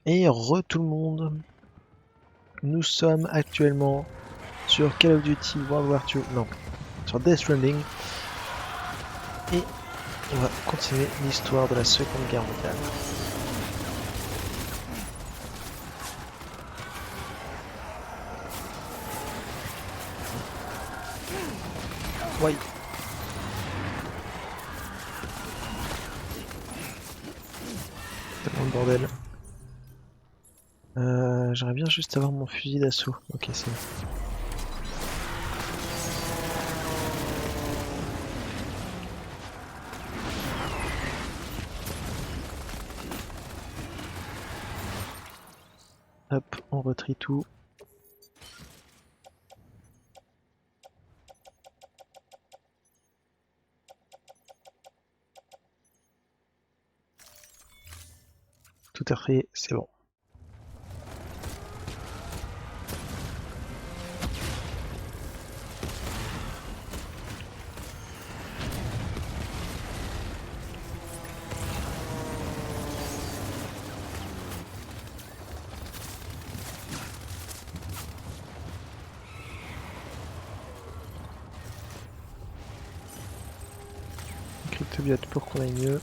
Et tout le monde, nous sommes actuellement sur Call of Duty World War II, non, sur Death Stranding, et on va continuer l'histoire de la Seconde Guerre mondiale. Ouais. Tellement de bordel. J'aimerais bien juste avoir mon fusil d'assaut. Ok, c'est bon. Hop, on retrie tout. Tout est refait, c'est bon. Cryptobiote pour qu'on aille mieux.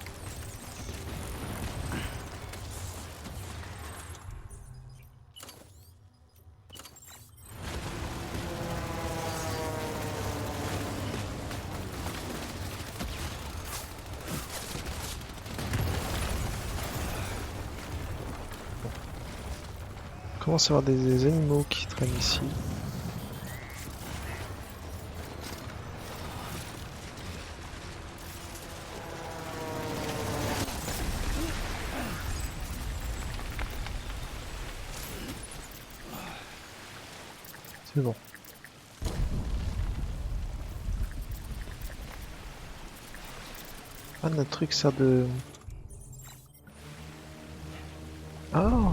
On commence à avoir des animaux qui traînent ici. C'est bon. Ah, notre truc sert de... Oh!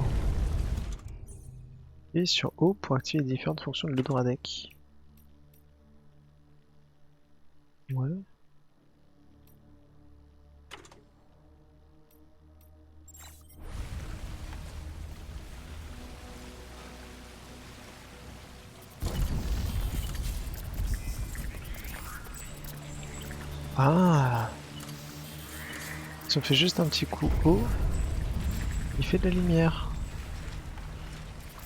Et sur O pour activer les différentes fonctions de l'Odradec. Ouais. Ah! Si on fait juste un petit coup haut, il fait de la lumière.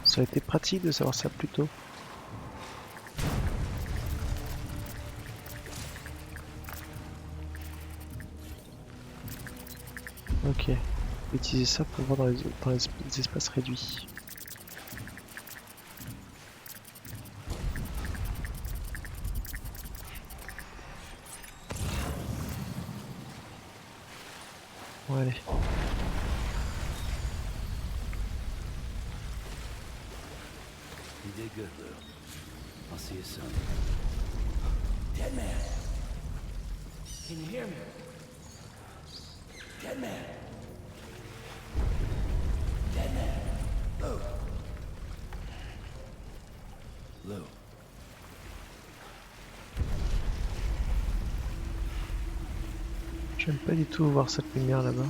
Ça aurait été pratique de savoir ça plus tôt. Ok. Utiliser ça pour voir dans les espaces réduits. Bon, allez. You did good, Lou. I'll see you soon. Dead man! Can you hear me? Dead man! Dead man! Lou! Lou. J'aime pas du tout voir cette lumière là-bas.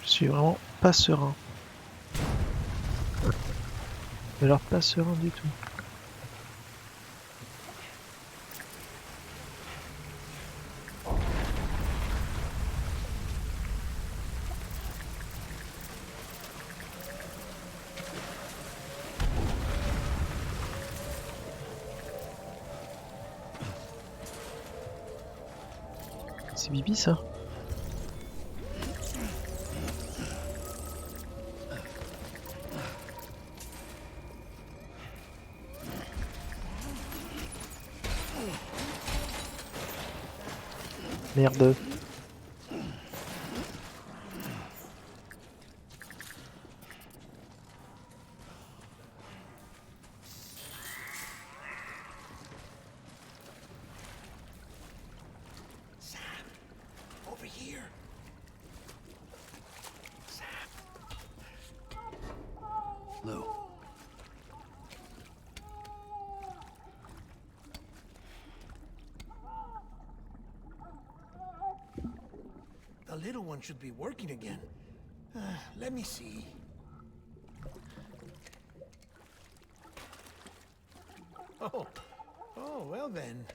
Je suis vraiment pas serein. Mais alors pas serein du tout. C'est Bibi ça? Merde. Sam, over here. Sam. Lou. The little one should be working again. Let me see. Oh, well then.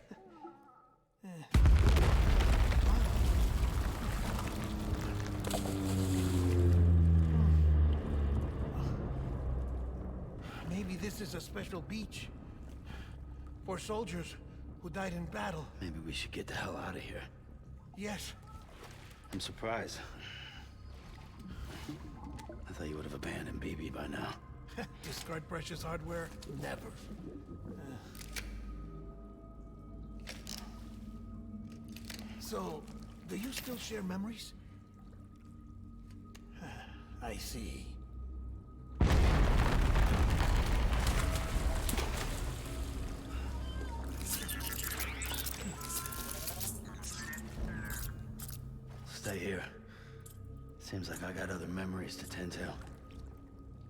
Maybe this is a special beach for soldiers who died in battle. Maybe we should get the hell out of here. Yes. I'm surprised. I thought you would have abandoned BB by now. Discard precious hardware? Never. So, do you still share memories? I see. Stay here. Seems like I got other memories to tend to.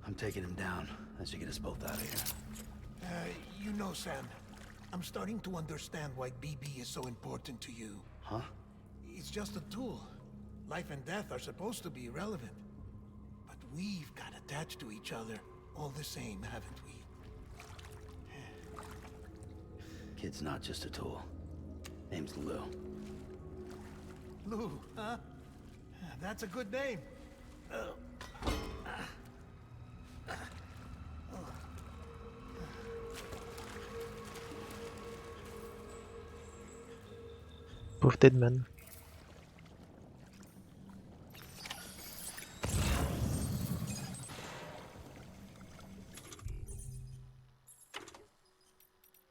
I'm taking him down. That should get us both out of here. You know, Sam, I'm starting to understand why BB is so important to you. Huh? It's just a tool. Life and death are supposed to be irrelevant. But we've got attached to each other all the same, haven't we? Kid's not just a tool. Name's Lou. Lou, huh? That's a good name. Pauvre Deadman.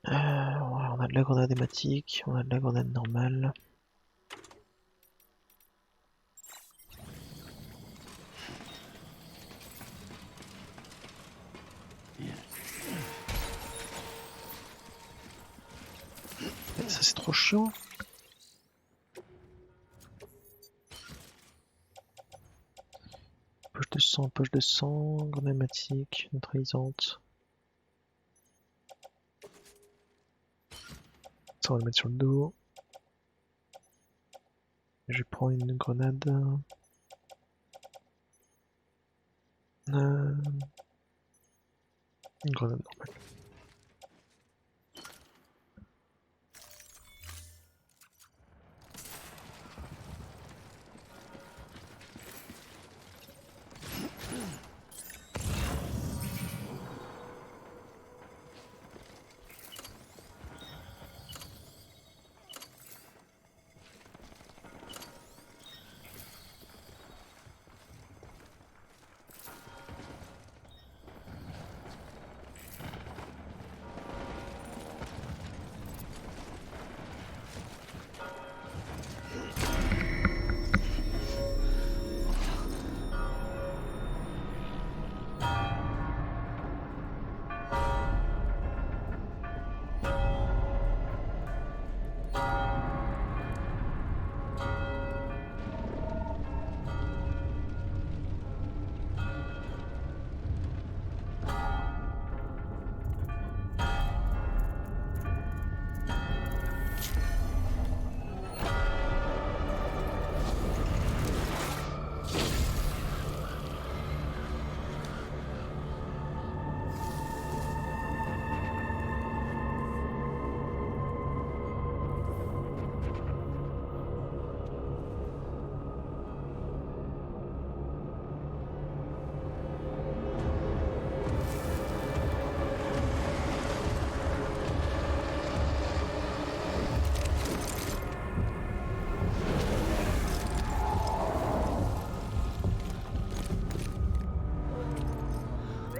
Voilà, on a de la grenade hématique, on a de la grenade normale. Ça c'est trop chiant. Poche de sang, grenade hématique, neutralisante. Ça on va le mettre sur le dos. Je prends une grenade. Une grenade normale.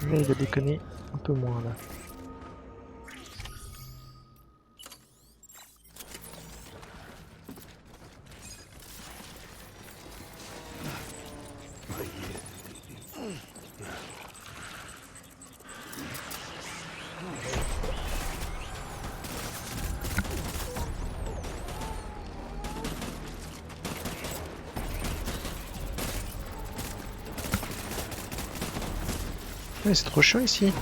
Mais il a déconné un peu moins là. Ouais, c'est trop chiant ici.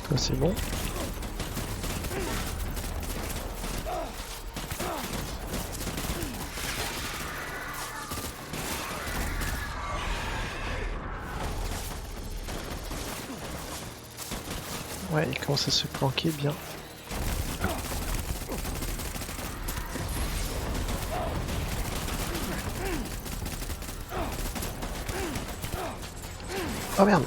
Toi, c'est bon. Ouais, il commence à se planquer bien. Oh merde!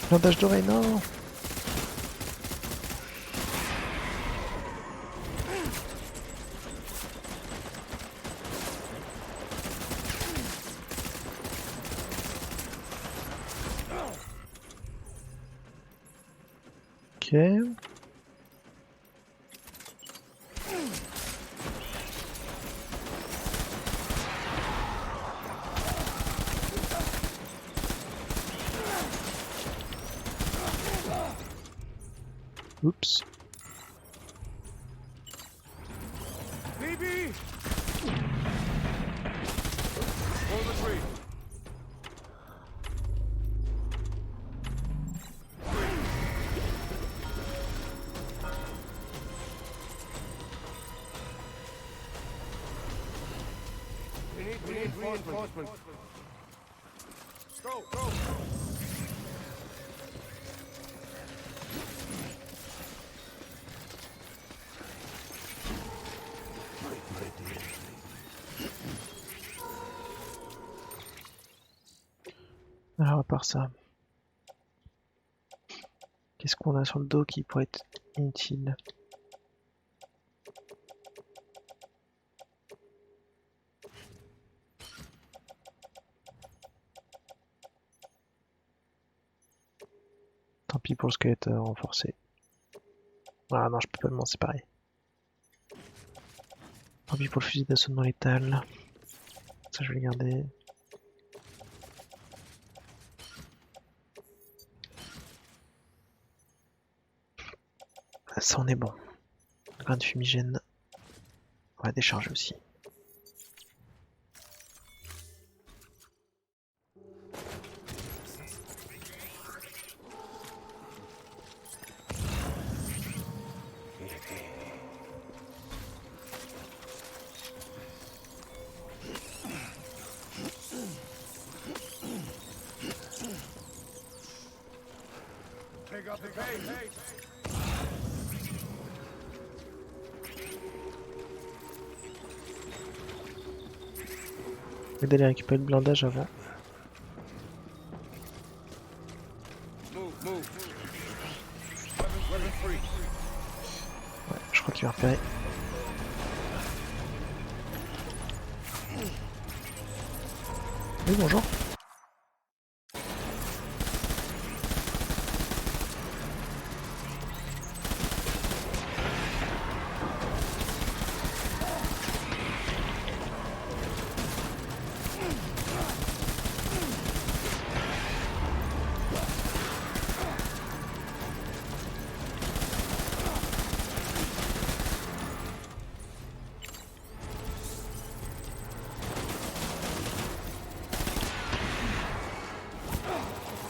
Bandage doré, non! Ok. Oups. BB! Pull the tree. We need reinforcements. Go, go! Alors, à part ça, qu'est-ce qu'on a sur le dos qui pourrait être inutile? Tant pis pour le squelette renforcé. Ah non, je peux pas m'en séparer. Tant pis pour le fusil d'assaut non létal. Ça, je vais le garder. Ah, ça, on est bon. Grain de fumigène. On va décharger aussi. Pick up the pace. Je vais d'aller récupérer le blindage avant. Move, move. Weapon free. Ouais, je crois qu'il va repérer. Oui, bonjour.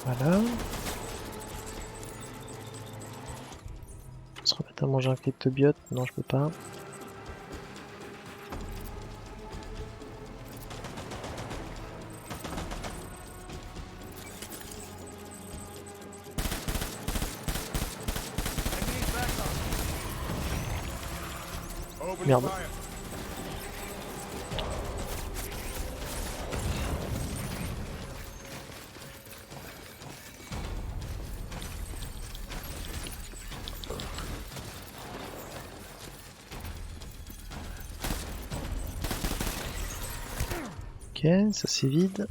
Voilà. On se remettre à manger un cryptobiote. Non, je peux pas. Open Merde. fire. Ok, ça c'est vide.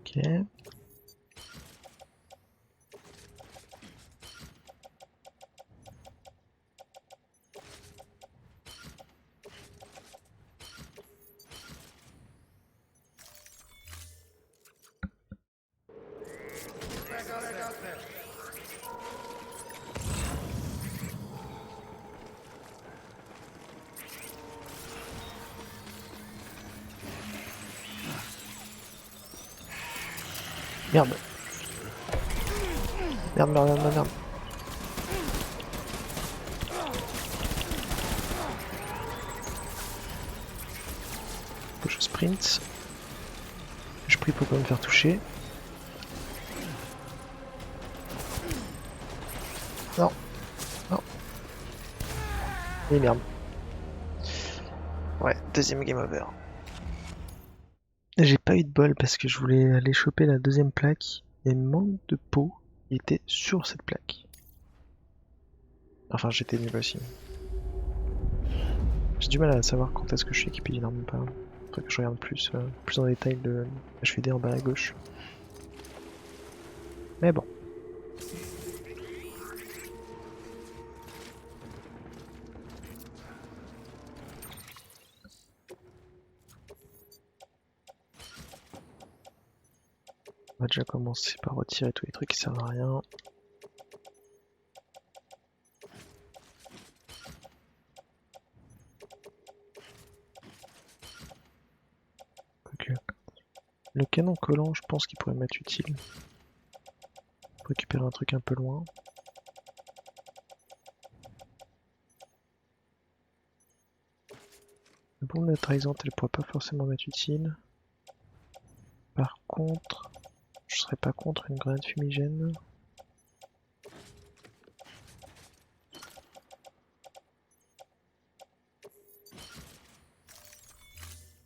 Ok. Merde. Merde, merde, merde, merde. Faut que je sprint. Je prie pour pas me faire toucher. Non. Non. Et merde. Ouais, deuxième game over. J'ai pas eu de bol parce que je voulais aller choper la deuxième plaque. Et le manque de peau était sur cette plaque. Enfin, j'étais nul aussi. J'ai du mal à savoir quand est-ce que je suis équipé d'une arme ou pas. Faudrait que je regarde plus en détail le HUD en bas à gauche. Mais bon. On va déjà commencer par retirer tous les trucs qui servent à rien. Quoique. Le canon collant, je pense qu'il pourrait m'être utile. Pour récupérer un truc un peu loin. La bombe neutralisante, elle pourrait pas forcément m'être utile. Par contre, je serais pas contre une grenade fumigène.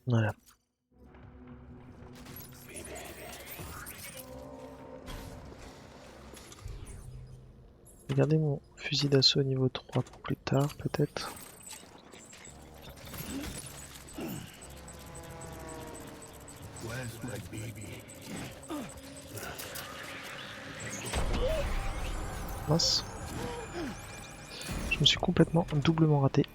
Voilà. Regardez mon fusil d'assaut niveau 3 pour plus tard, peut-être. Mince. Je me suis complètement doublement raté.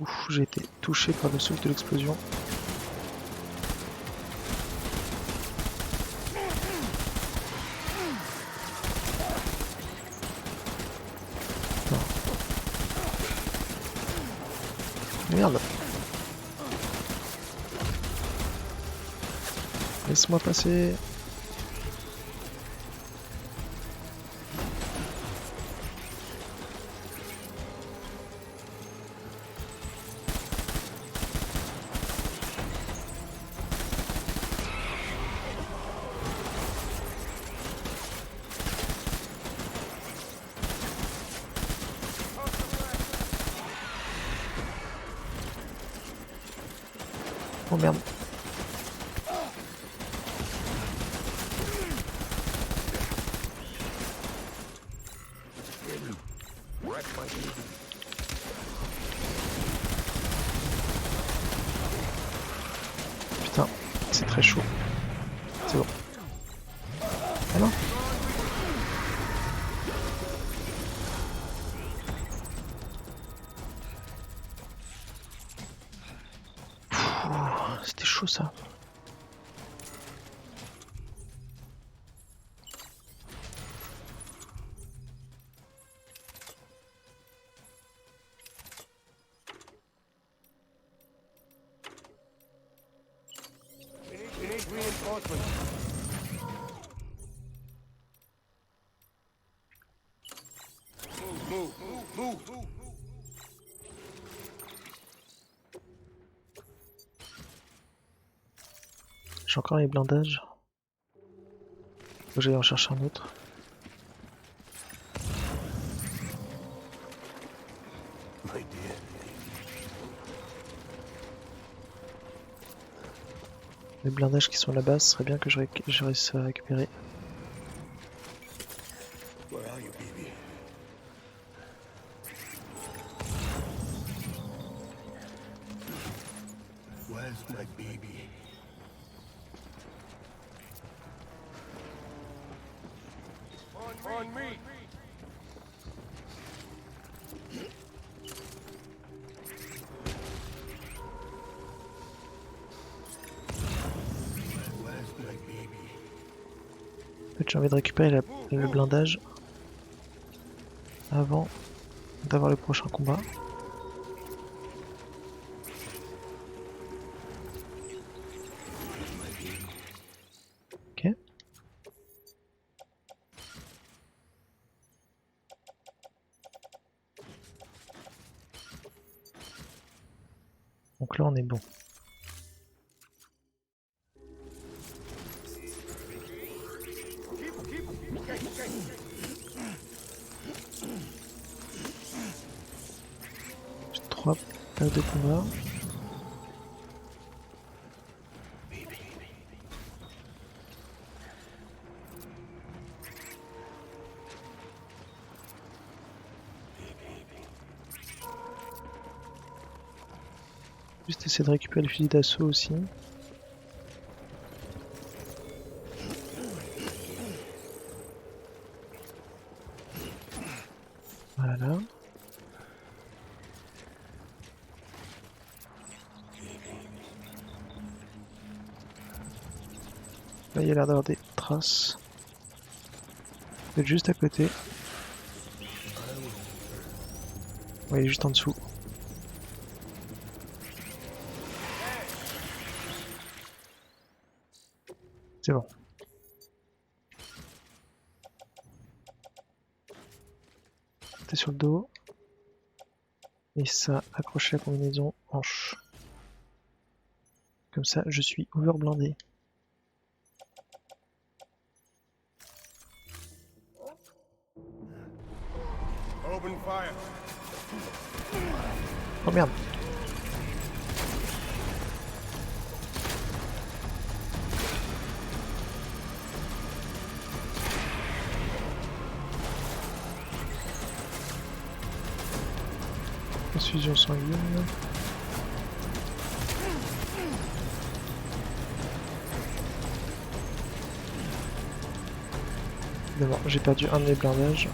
Ouf, j'ai été touché par le souffle de l'explosion. Merde. Laisse-moi passer. Oh merde. Putain, c'est très chaud. C'est bon. Ah non. C'était chaud ça. We need reinforcements. Move, move, move. J'ai encore les blindages. Faut que j'aille en chercher un autre. My dear. Les blindages qui sont là-bas, ce serait bien que je réussisse à récupérer. Where are you, baby? Where's my baby? On me. Where's my baby? En fait, j'ai envie de récupérer le blindage avant d'avoir le prochain combat. Ok. Donc là on est bon. J'ai 3 places de combat. Juste essayer de récupérer le fusil d'assaut aussi. Voilà. Là, il y a l'air d'avoir des traces. Peut-être juste à côté. Ouais, il est juste en dessous. C'est bon. T'es sur le dos. Et ça, accrocher la combinaison hanche. Comme ça, je suis overblindé. Open fire. Oh merde. Transfusion sanguine. D'abord, j'ai perdu un de mes blindages.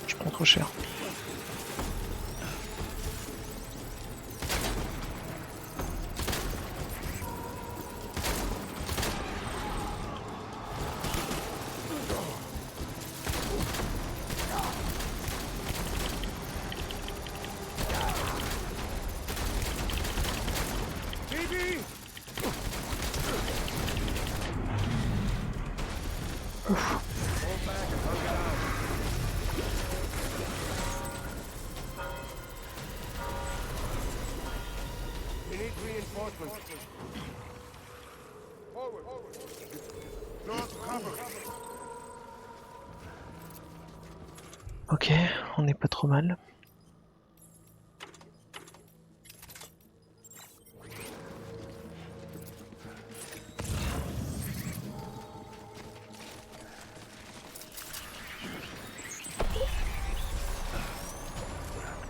Je prends trop cher. Baby! Hold back and hug it out. We need reinforcements. Forward. North cover. Ok, on n'est pas trop mal.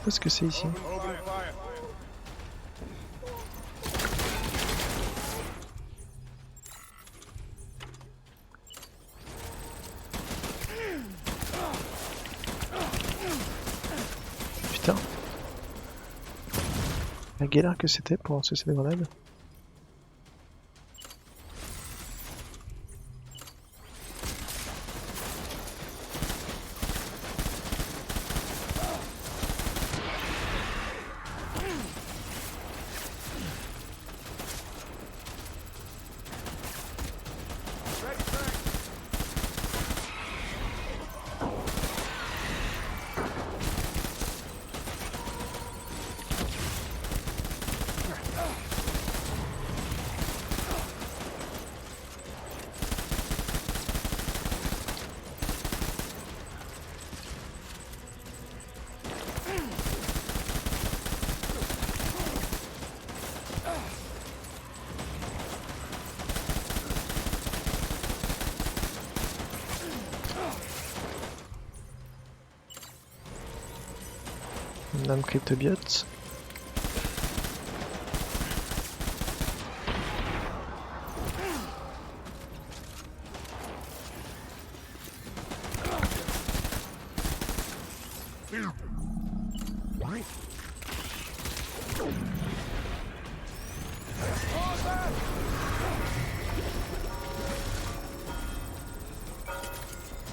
Qu'est-ce que c'est ici? Open fire. Putain. La galère que c'était pour lancer ces grenades. Une âme cryptobiote. Il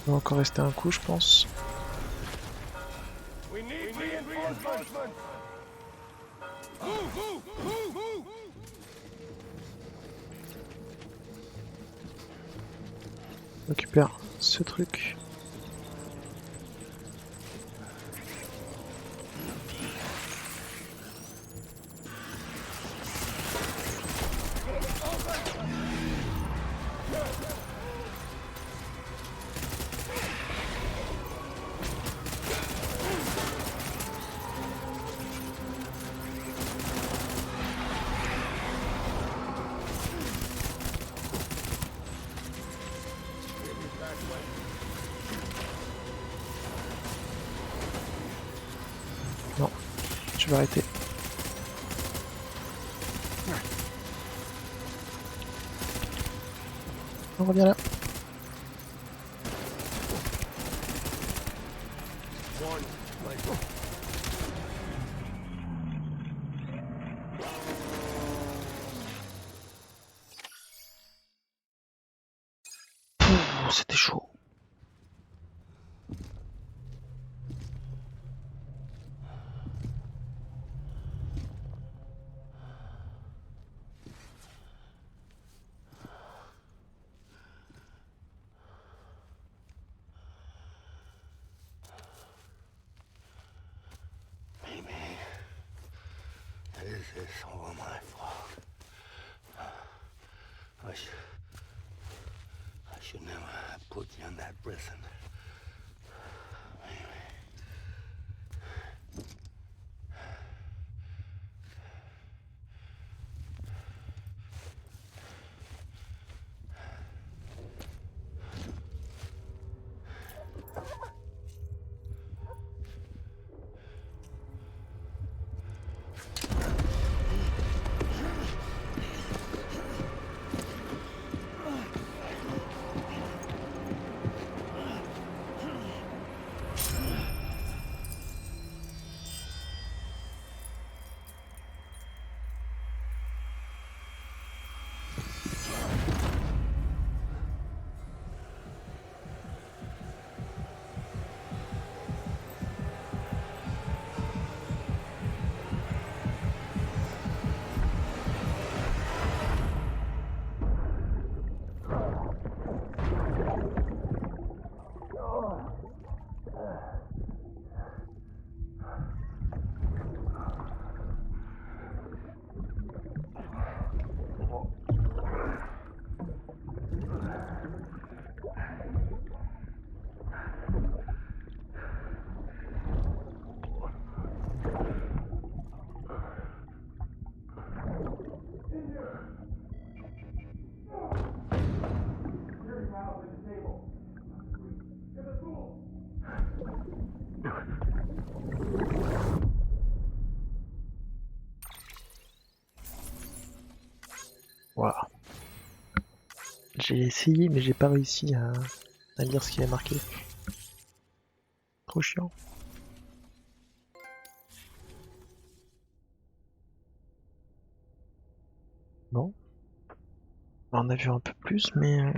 va encore rester un coup, je pense. We need reinforcements. On récupère ce truc. Non, tu vas arrêter. On revient là. Ouh, c'était chaud. Maybe this is all my fault. I should never have put you in that prison. Voilà. J'ai essayé, mais j'ai pas réussi à lire ce qu'il y a marqué. Trop chiant. Bon. On a vu un peu plus, mais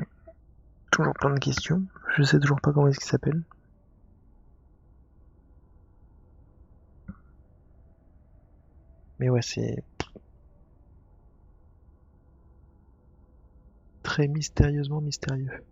toujours plein de questions. Je sais toujours pas comment est-ce qu'il s'appelle. Mais ouais, c'est très mystérieusement mystérieux.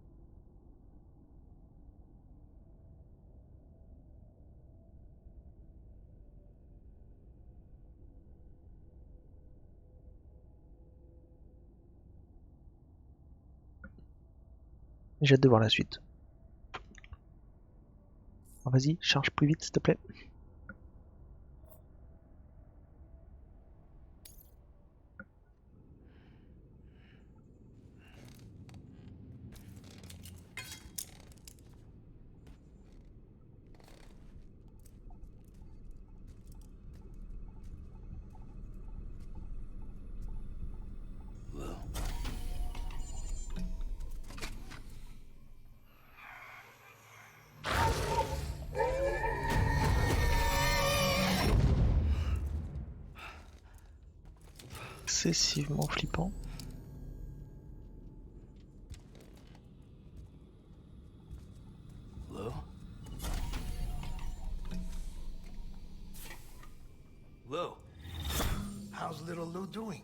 J'ai hâte de voir la suite. Alors vas-y, charge plus vite s'il te plaît. Lou. Excessivement flippant. Lou? Lou? How's little Lou doing?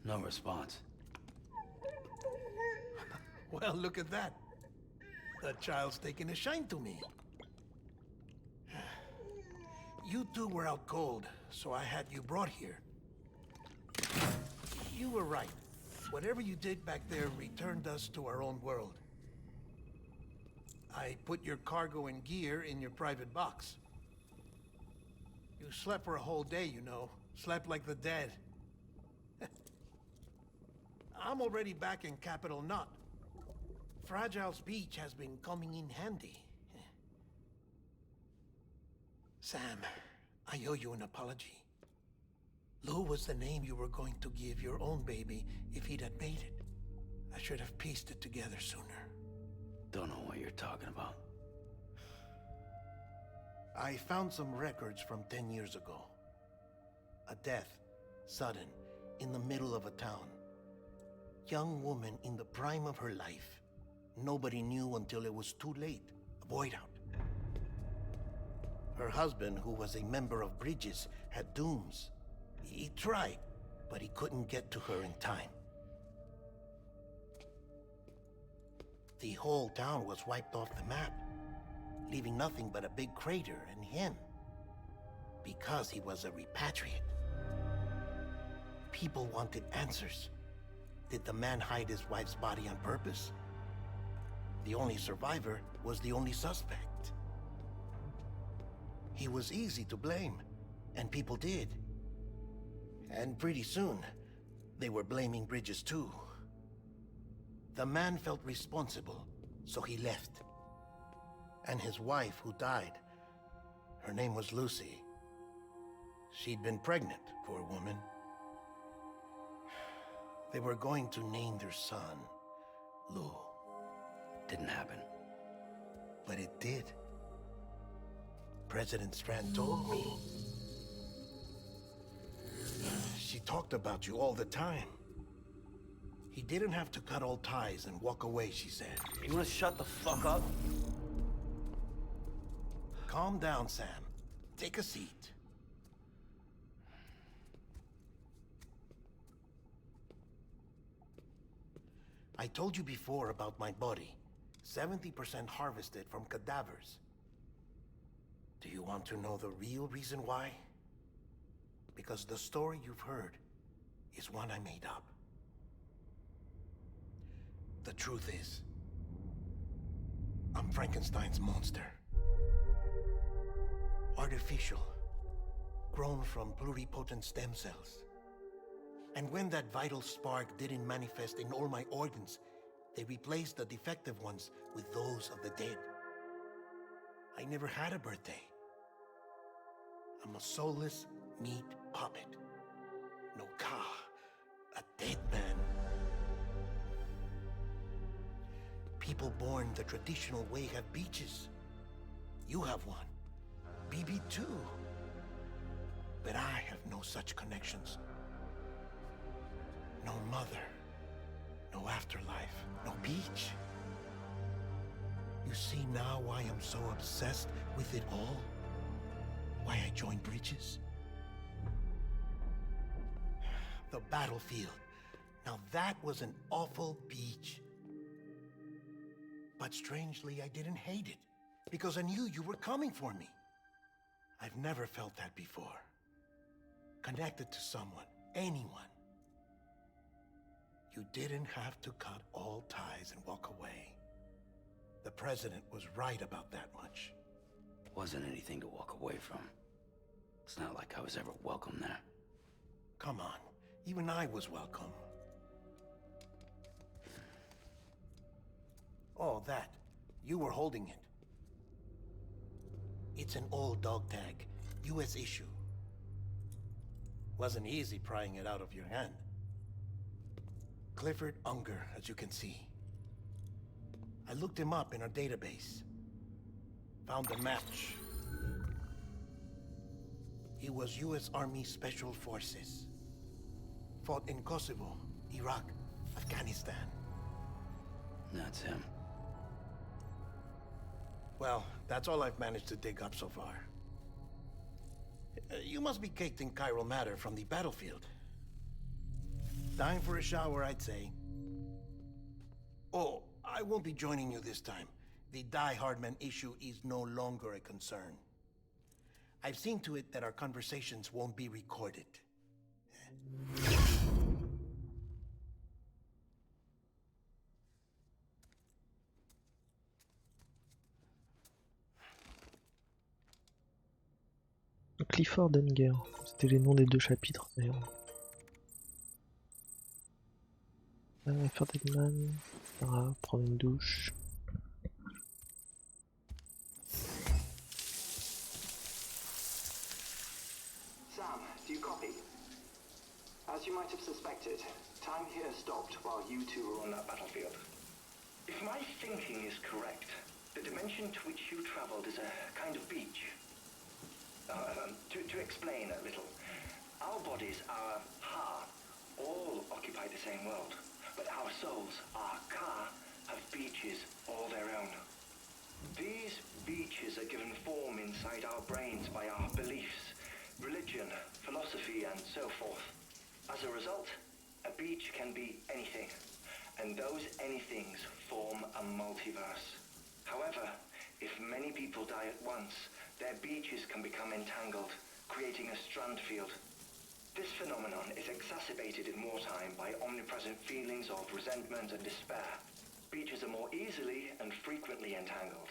No response. Well, look at that. The child's taking a shine to me. You two were out cold, so I had you brought here. You were right. Whatever you did back there returned us to our own world. I put your cargo and gear in your private box. You slept for a whole day, you know. Slept like the dead. I'm already back in Capital Knot. Fragile speech has been coming in handy. Sam, I owe you an apology. Lou was the name you were going to give your own baby if he'd had made it. I should have pieced it together sooner. Don't know what you're talking about. I found some records from 10 years ago. A death, sudden, in the middle of a town. Young woman in the prime of her life. Nobody knew until it was too late. A void out. Her husband, who was a member of Bridges, had dooms. He tried, but he couldn't get to her in time. The whole town was wiped off the map, leaving nothing but a big crater and him. Because he was a repatriate. People wanted answers. Did the man hide his wife's body on purpose? The only survivor was the only suspect. He was easy to blame, and people did. And pretty soon, they were blaming Bridges too. The man felt responsible, so he left. And his wife, who died, her name was Lucy. She'd been pregnant, poor woman. They were going to name their son Lou. Didn't happen. But it did. President Strand told me. She talked about you all the time. He didn't have to cut all ties and walk away, she said. You wanna shut the fuck up? Calm down, Sam. Take a seat. I told you before about my body. 70% harvested from cadavers. Do you want to know the real reason why? Because the story you've heard is one I made up. The truth is, I'm Frankenstein's monster. Artificial, grown from pluripotent stem cells. And when that vital spark didn't manifest in all my organs, they replaced the defective ones with those of the dead. I never had a birthday. I'm a soulless meat puppet. No ka, A dead man. People born the traditional way have beaches. You have one. BB too. But I have no such connections. No mother. No afterlife. No beach. You see now why I'm so obsessed with it all? Why I joined Bridges? The battlefield. Now that was an awful beach. But strangely, I didn't hate it. Because I knew you were coming for me. I've never felt that before. Connected to someone, anyone. You didn't have to cut all ties and walk away. The president was right about that much. Wasn't anything to walk away from. It's not like I was ever welcome there. Come on, even I was welcome. Oh, that. You were holding it. It's an old dog tag, US issue. Wasn't easy prying it out of your hand. Clifford Unger, as you can see. I looked him up in our database. Found a match. He was US Army Special Forces. Fought in Kosovo, Iraq, Afghanistan. That's him. Well, that's all I've managed to dig up so far. You must be caked in chiral matter from the battlefield. Time for a shower, I'd say. Oh, I won't be joining you this time. The Die Hardman issue is no longer a concern. I've seen to it that our conversations won't be recorded. Clifford Unger, c'était les noms des deux chapitres d'ailleurs. Faire des man, prendre une douche. Sam, do you copy? As you might have suspected, time here stopped while you two were on that battlefield. If my thinking is correct, the dimension to which you traveled is a kind of beach. To explain a little, our bodies, our ha, all occupy the same world, but our souls, our ka, have beaches all their own. These beaches are given form inside our brains by our beliefs, religion, philosophy, and so forth. As a result, a beach can be anything, and those anythings form a multiverse. However, if many people die at once, their beaches can become entangled, creating a strand field. This phenomenon is exacerbated in wartime by omnipresent feelings of resentment and despair. Beaches are more easily and frequently entangled.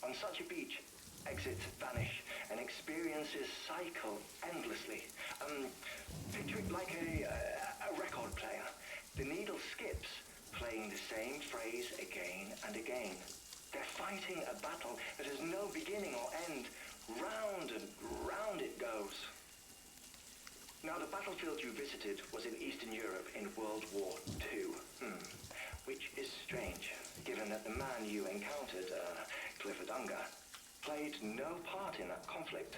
On such a beach, exits vanish and experiences cycle endlessly. Picture it like a record player. The needle skips, playing the same phrase again and again. They're fighting a battle that has no beginning or end. Round and round it goes. Now, the battlefield you visited was in Eastern Europe in World War II. Which is strange, given that the man you encountered, Clifford Unger, played no part in that conflict.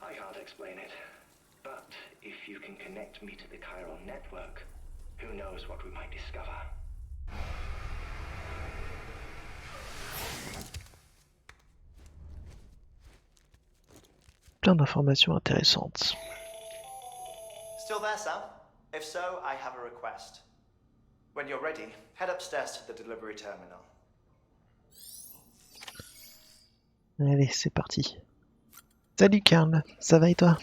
I can't explain it, but if you can connect me to the chiral network, who knows what we might discover. Plein d'informations intéressantes. Still there, Sam? If so, I have a request. When you're ready, head upstairs to the delivery terminal. Allez, c'est parti. Salut Karl, ça va et toi?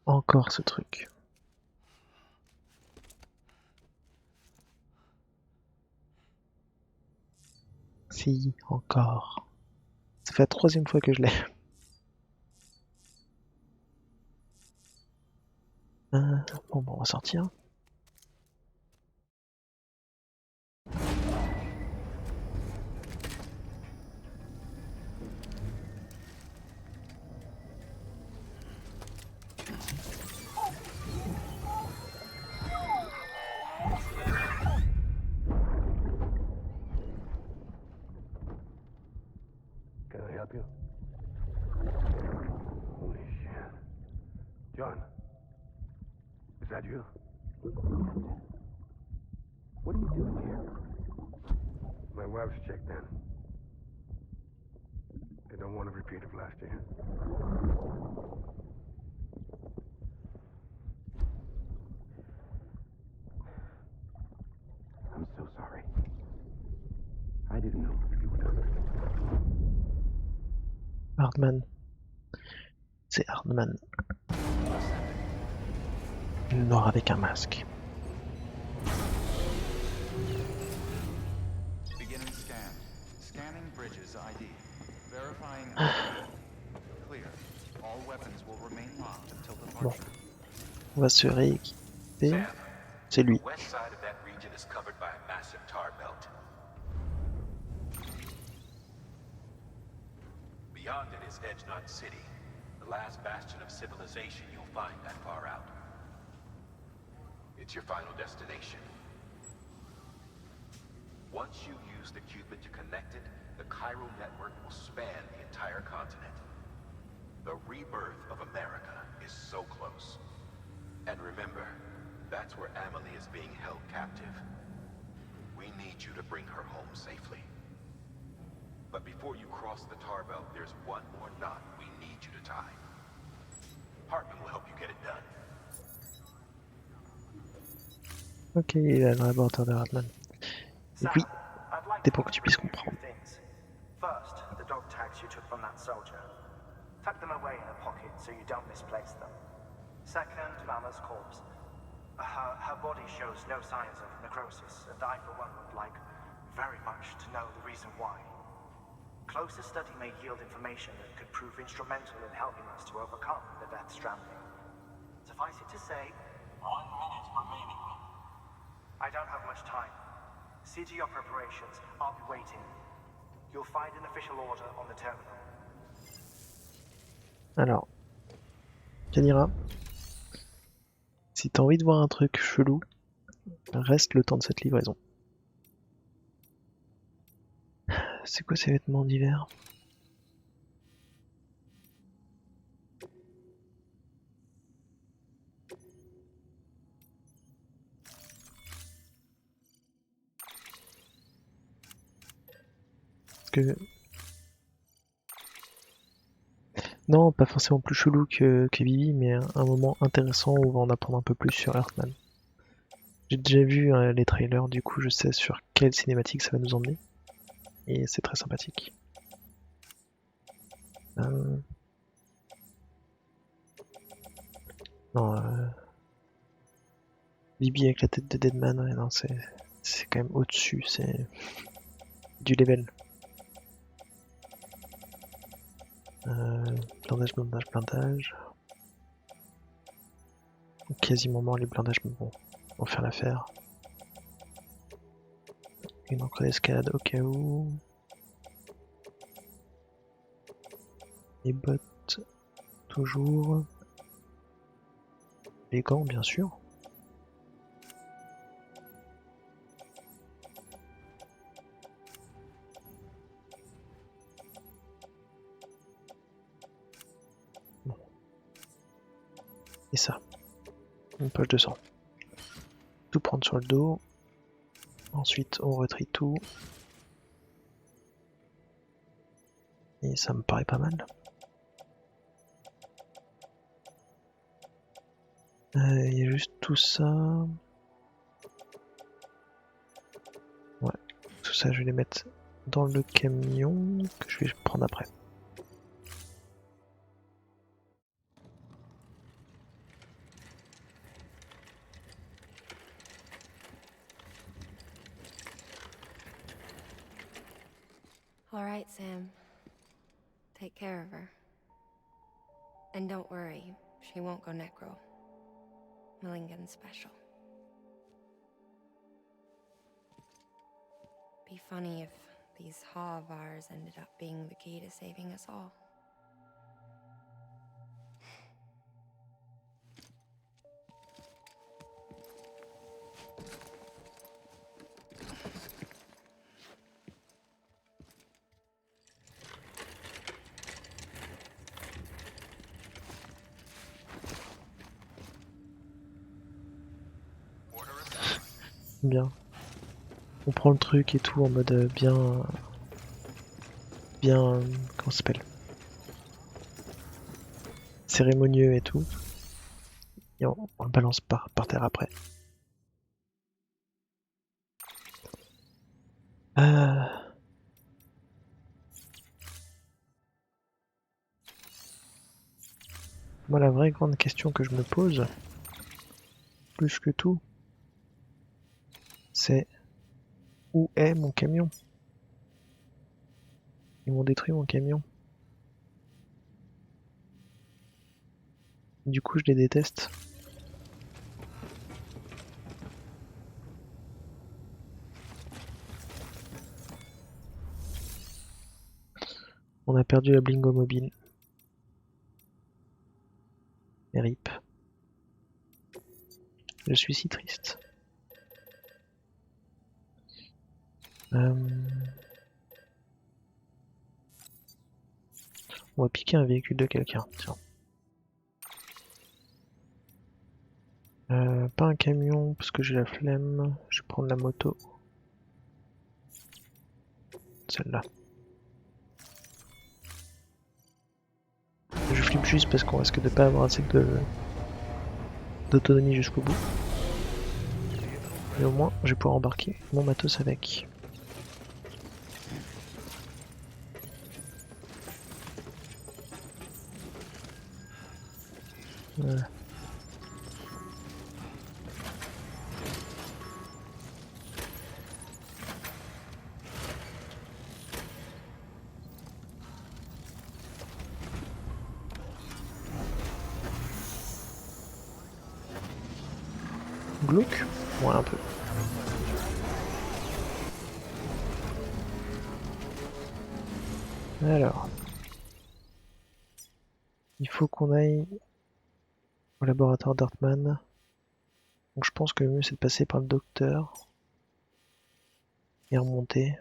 Encore ce truc. Si, encore. Ça fait la 3e fois que je l'ai. Bon, on va sortir. Can I help you? Holy shit. John. Is that you? What are you doing here? My wife's checked in. They don't want a repeat of last year. I'm so sorry. I didn't know you were done. Hardman. C'est Hardman. Noir avec un masque. Beginning scan. Scanning bridges ID. Verifying clear. All weapons will remain locked until Bon. departure. On va se rééquiper. Sam, C'est lui. the west side of that region is covered by a massive tar belt. Beyond it is Edgenut City, the last bastion of civilization you'll find that far out. It's your final destination. Once you use the qubit to connect it, the chiral network will span the entire continent. The rebirth of America is so close. And remember, that's where Amelie is being held captive. We need you to bring her home safely. But before you cross the tar belt, there's one more knot we need you to tie. Hartman will help you get it done. Ok, il est dans le laboratoire de Hardman. Et oui, I'd like c'est to pour que tu puisses ask you a few comprendre. things. First, the dog tags you took from that soldier. Tuck them away in a pocket so you don't misplace them. Second, Mama's corpse. Her body shows no signs of necrosis, and I, for one, would like very much to know the reason why. Closer study may yield information that could prove instrumental in helping us to overcome the Death Stranding. Suffice it to say, 1 minute remaining. I don't have much time. See to your preparations. I'll be waiting. You'll find an official order on the terminal. Alors, Kanira, si t'as envie de voir un truc chelou, reste le temps de cette livraison. C'est quoi ces vêtements d'hiver? Parce que... Non, pas forcément plus chelou que Vivi, mais un moment intéressant où on va en apprendre un peu plus sur Earthman. J'ai déjà vu les trailers, du coup je sais sur quelle cinématique ça va nous emmener. Et c'est très sympathique. Non, Bibi avec la tête de Deadman, ouais, non, c'est quand même au-dessus, c'est du level. Blindage, blindage, blindage. Quasiment mort les blindages, mais bon, on va faire l'affaire. Une encre d'escalade au cas où. Les bottes, toujours. Les gants, bien sûr. Bon. Et ça. Une poche de sang. Tout prendre sur le dos. Ensuite, on retrie tout. Et ça me paraît pas mal. Il y a juste tout ça. Ouais, tout ça je vais les mettre dans le camion que je vais prendre après. All right, Sam. Take care of her. And don't worry, she won't go necro. Millingen's special. Be funny if these Ha of ours ended up being the key to saving us all. Bien. On prend le truc et tout en mode bien... Bien... Comment ça s'appelle? Cérémonieux et tout. Et on le balance par terre après. Moi, la vraie grande question que je me pose, plus que tout, c'est où est mon camion? Ils m'ont détruit mon camion. Du coup, je les déteste. On a perdu la Blingo mobile. Et RIP. Je suis si triste. On va piquer un véhicule de quelqu'un, tiens. Pas un camion parce que j'ai la flemme. Je vais prendre la moto. Celle-là. Je flippe juste parce qu'on risque de pas avoir assez d'autonomie jusqu'au bout. Mais au moins, je vais pouvoir embarquer mon matos avec. Voilà. Glauque? Ouais, un peu. Alors. Il faut qu'on aille au laboratoire d'Hartmann. Donc je pense que le mieux c'est de passer par le docteur. Et remonter.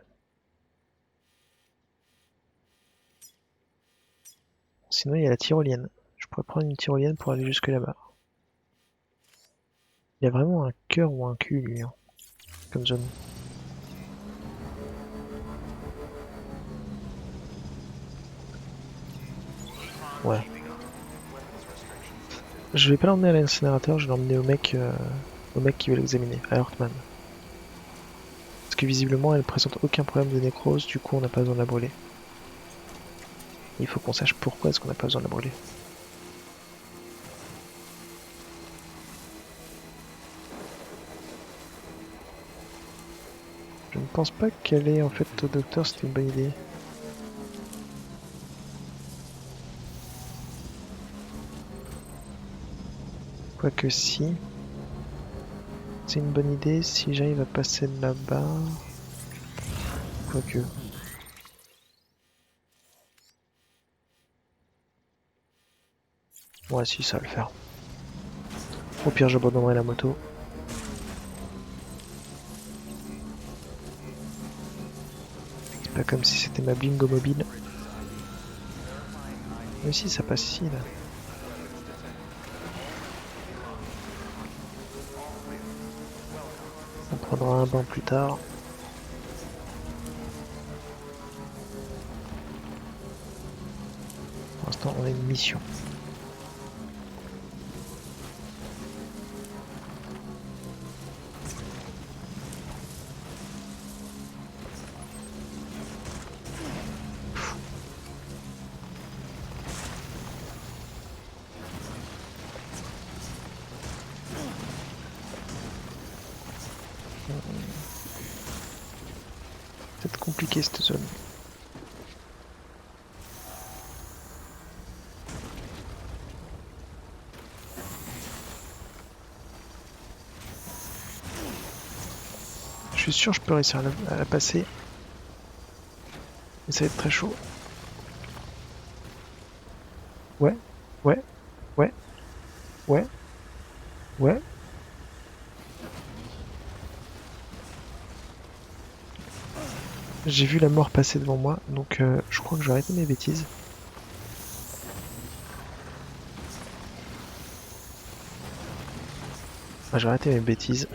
Sinon il y a la tyrolienne. Je pourrais prendre une tyrolienne pour aller jusque là-bas. Il a vraiment un cœur ou un cul lui, hein, comme zone. Ouais. Je vais pas l'emmener à l'incinérateur, je vais l'emmener au mec qui veut l'examiner, à Hartmann. Parce que visiblement elle présente aucun problème de nécrose, du coup on n'a pas besoin de la brûler. Il faut qu'on sache pourquoi est-ce qu'on n'a pas besoin de la brûler. Je ne pense pas qu'aller en fait au docteur c'était une bonne idée. Quoique si. C'est une bonne idée si j'arrive à passer là-bas. Quoique. Ouais si ça va le faire. Au pire j'abandonnerai la moto. C'est pas comme si c'était ma bingo mobile. Mais si ça passe ici là. On prendra un bain plus tard. Pour l'instant on a une mission. Peut-être compliqué cette zone. suis sûr que je peux réussir à la passer. Mais ça va être très chaud. Ouais, ouais, ouais, ouais, ouais. J'ai vu la mort passer devant moi, donc je crois que je vais arrêter mes bêtises. Ah, je vais arrêter mes bêtises.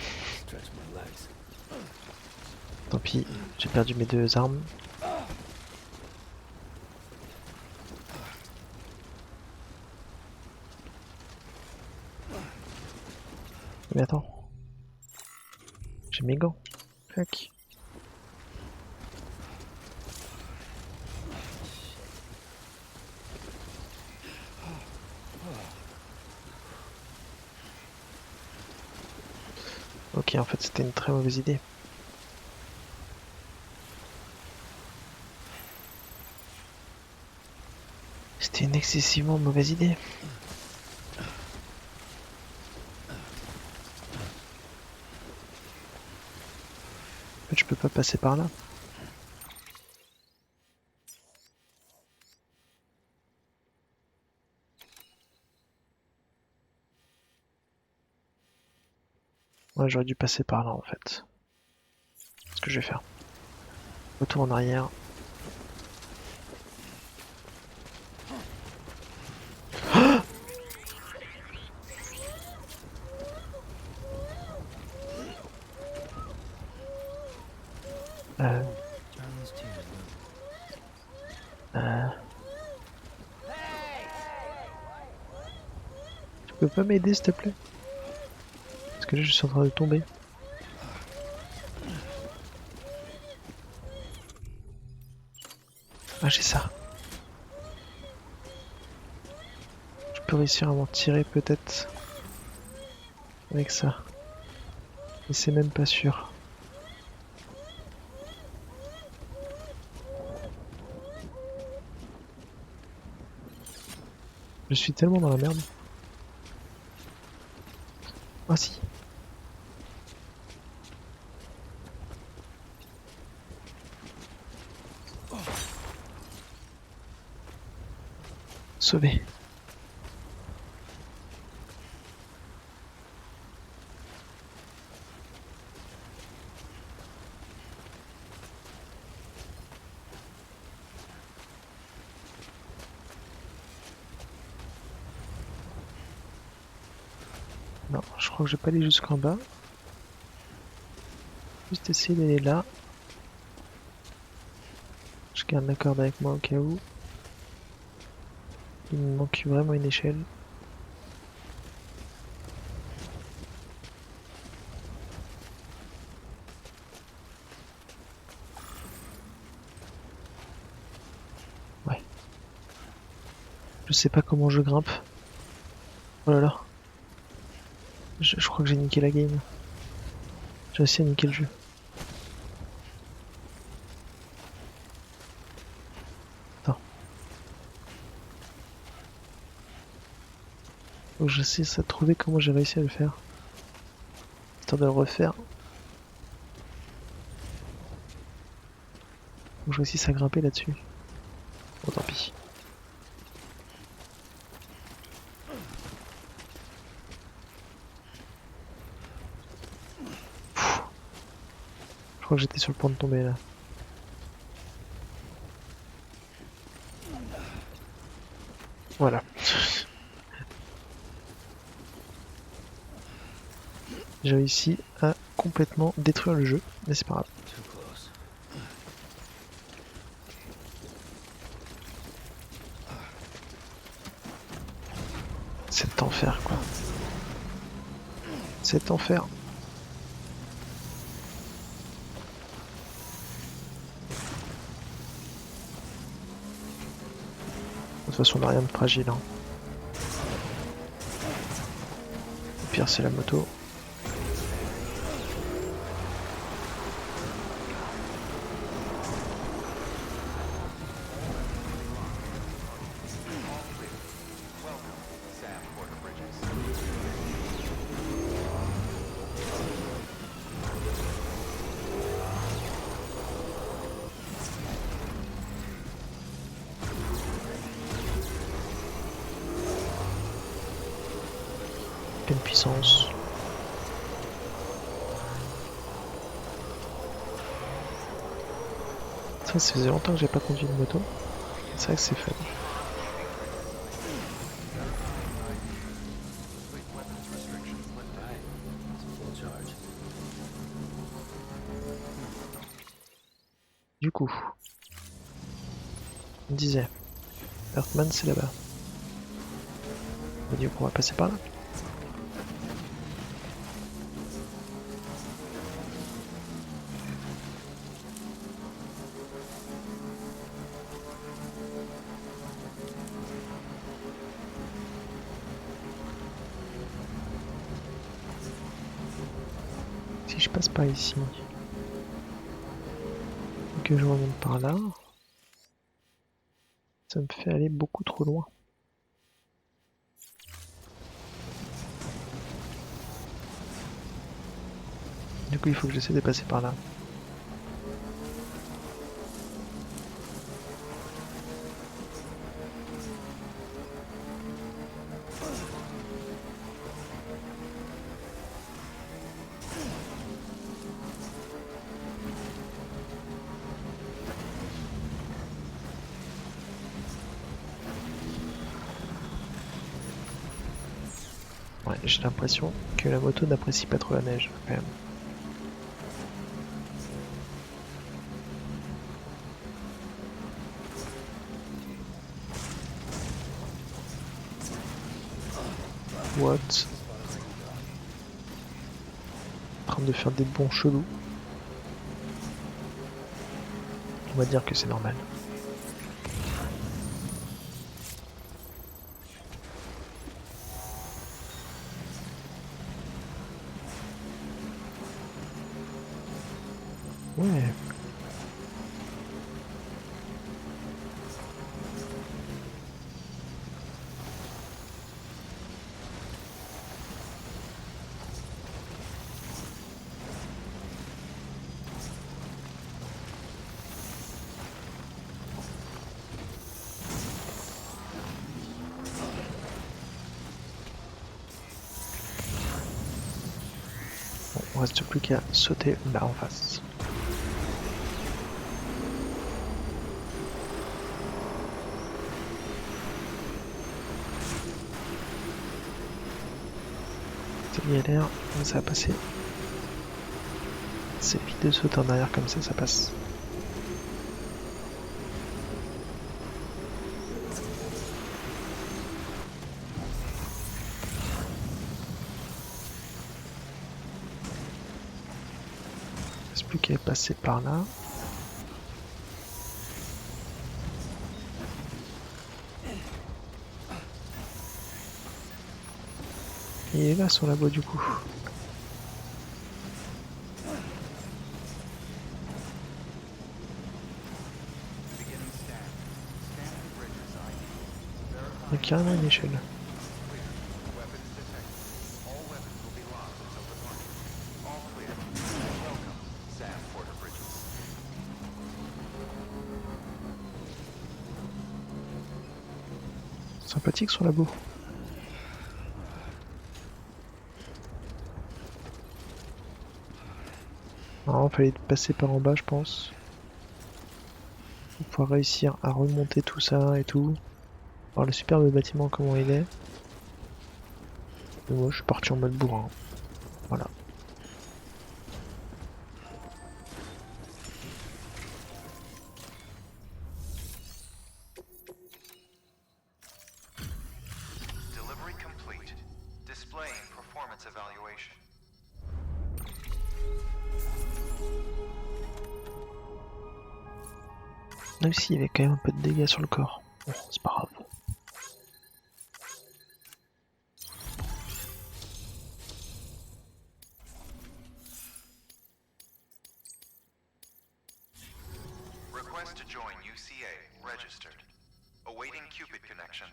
Tant pis, j'ai perdu mes 2 armes. Mais attends. J'ai mes gants. Clac. Ok, en fait c'était une très mauvaise idée. C'était une excessivement mauvaise idée. En fait, je peux pas passer par là. Ouais, j'aurais dû passer par là en fait. C'est ce que je vais faire. Retour en arrière. Tu peux pas m'aider s'il te plaît? Parce que là je suis en train de tomber. Ah j'ai ça. Je peux réussir à m'en tirer peut-être. Avec ça. Mais c'est même pas sûr. Je suis tellement dans la merde. Ah si. Sauvé. Non, je crois que je vais pas aller jusqu'en bas. Juste essayer d'aller là. Je garde la corde avec moi au cas où. Il me manque vraiment une échelle. Ouais. Je sais pas comment je grimpe. Oh là là. Je crois que j'ai niqué la game. J'ai réussi à niquer le jeu. Attends. Faut que j'essaie de trouver comment j'ai réussi à le faire. Histoire de le refaire. Faut que je réussisse à grimper là-dessus. Bon tant pis. Je crois que j'étais sur le point de tomber là. Voilà. J'ai réussi à complètement détruire le jeu, mais c'est pas grave. C'est enfer quoi. C'est enfer. De toute façon on n'a rien de fragile. Hein. Le pire c'est la moto. pleine puissance. Ça faisait longtemps que j'ai pas conduit une moto. C'est vrai que c'est faible. Du coup, on disait, Bertman c'est là-bas. On va dire qu'on va passer par là. Si je passe par ici, et que je remonte par là, ça me fait aller beaucoup trop loin. Du coup, il faut que j'essaie de passer par là. Ouais, j'ai l'impression que la moto n'apprécie pas trop la neige, quand même. What? En train de faire des bons chelous. On va dire que c'est normal. Ouais. Bon, on reste plus qu'à sauter là en face. C'est galère, mais ça va passer. C'est vite de sauter en arrière comme ça passe. Il reste plus qu'à passer par là. Et il est là sur la voie du coup. Il y a carrément une échelle. Sympathique sur la boue. Alors, il fallait passer par en bas, je pense. Pour pouvoir réussir à remonter tout ça et tout. Alors, le superbe bâtiment, comment il est. Et moi, je suis parti en mode bourrin. Voilà. Delivery complete. Displaying performance evaluation. Même s'il y avait quand même un peu de dégâts sur le corps. Bon, c'est pas grave. Request to join UCA. Registered. Awaiting Cupid connection.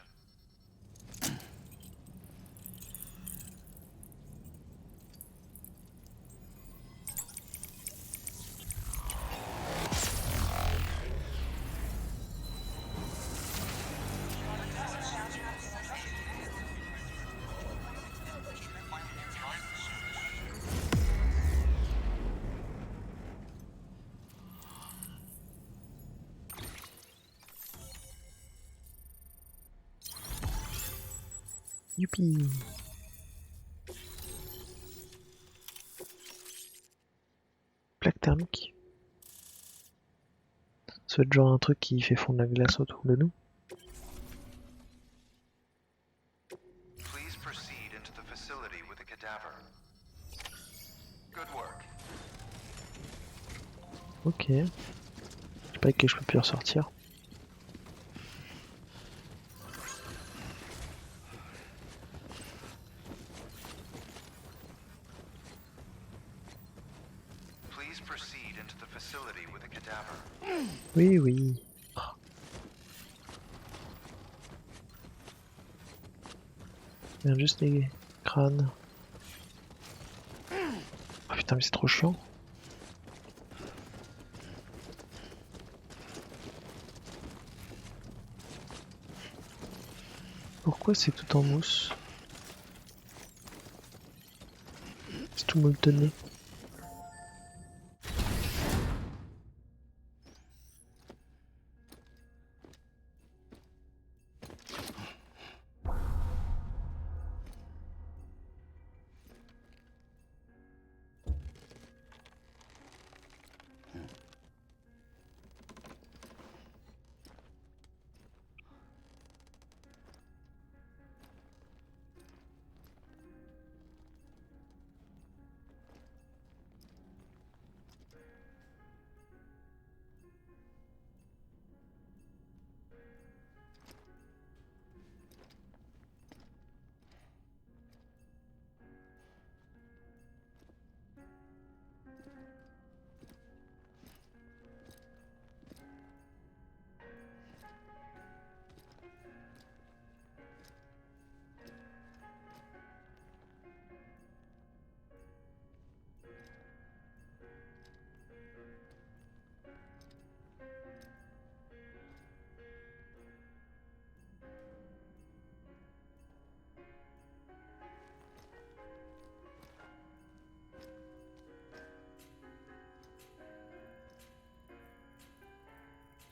Youpi. Plaque thermique. Ça va être genre un truc qui fait fondre la glace autour de nous. Please proceed into the facility with the cadaver. Good work. Ok. Je sais pas que je peux plus ressortir. Please proceed into the facility with the cadaver. Oui, oui. Bien juste les crânes. Oh putain, mais c'est trop chiant. Pourquoi c'est tout en mousse? C'est tout molletonné.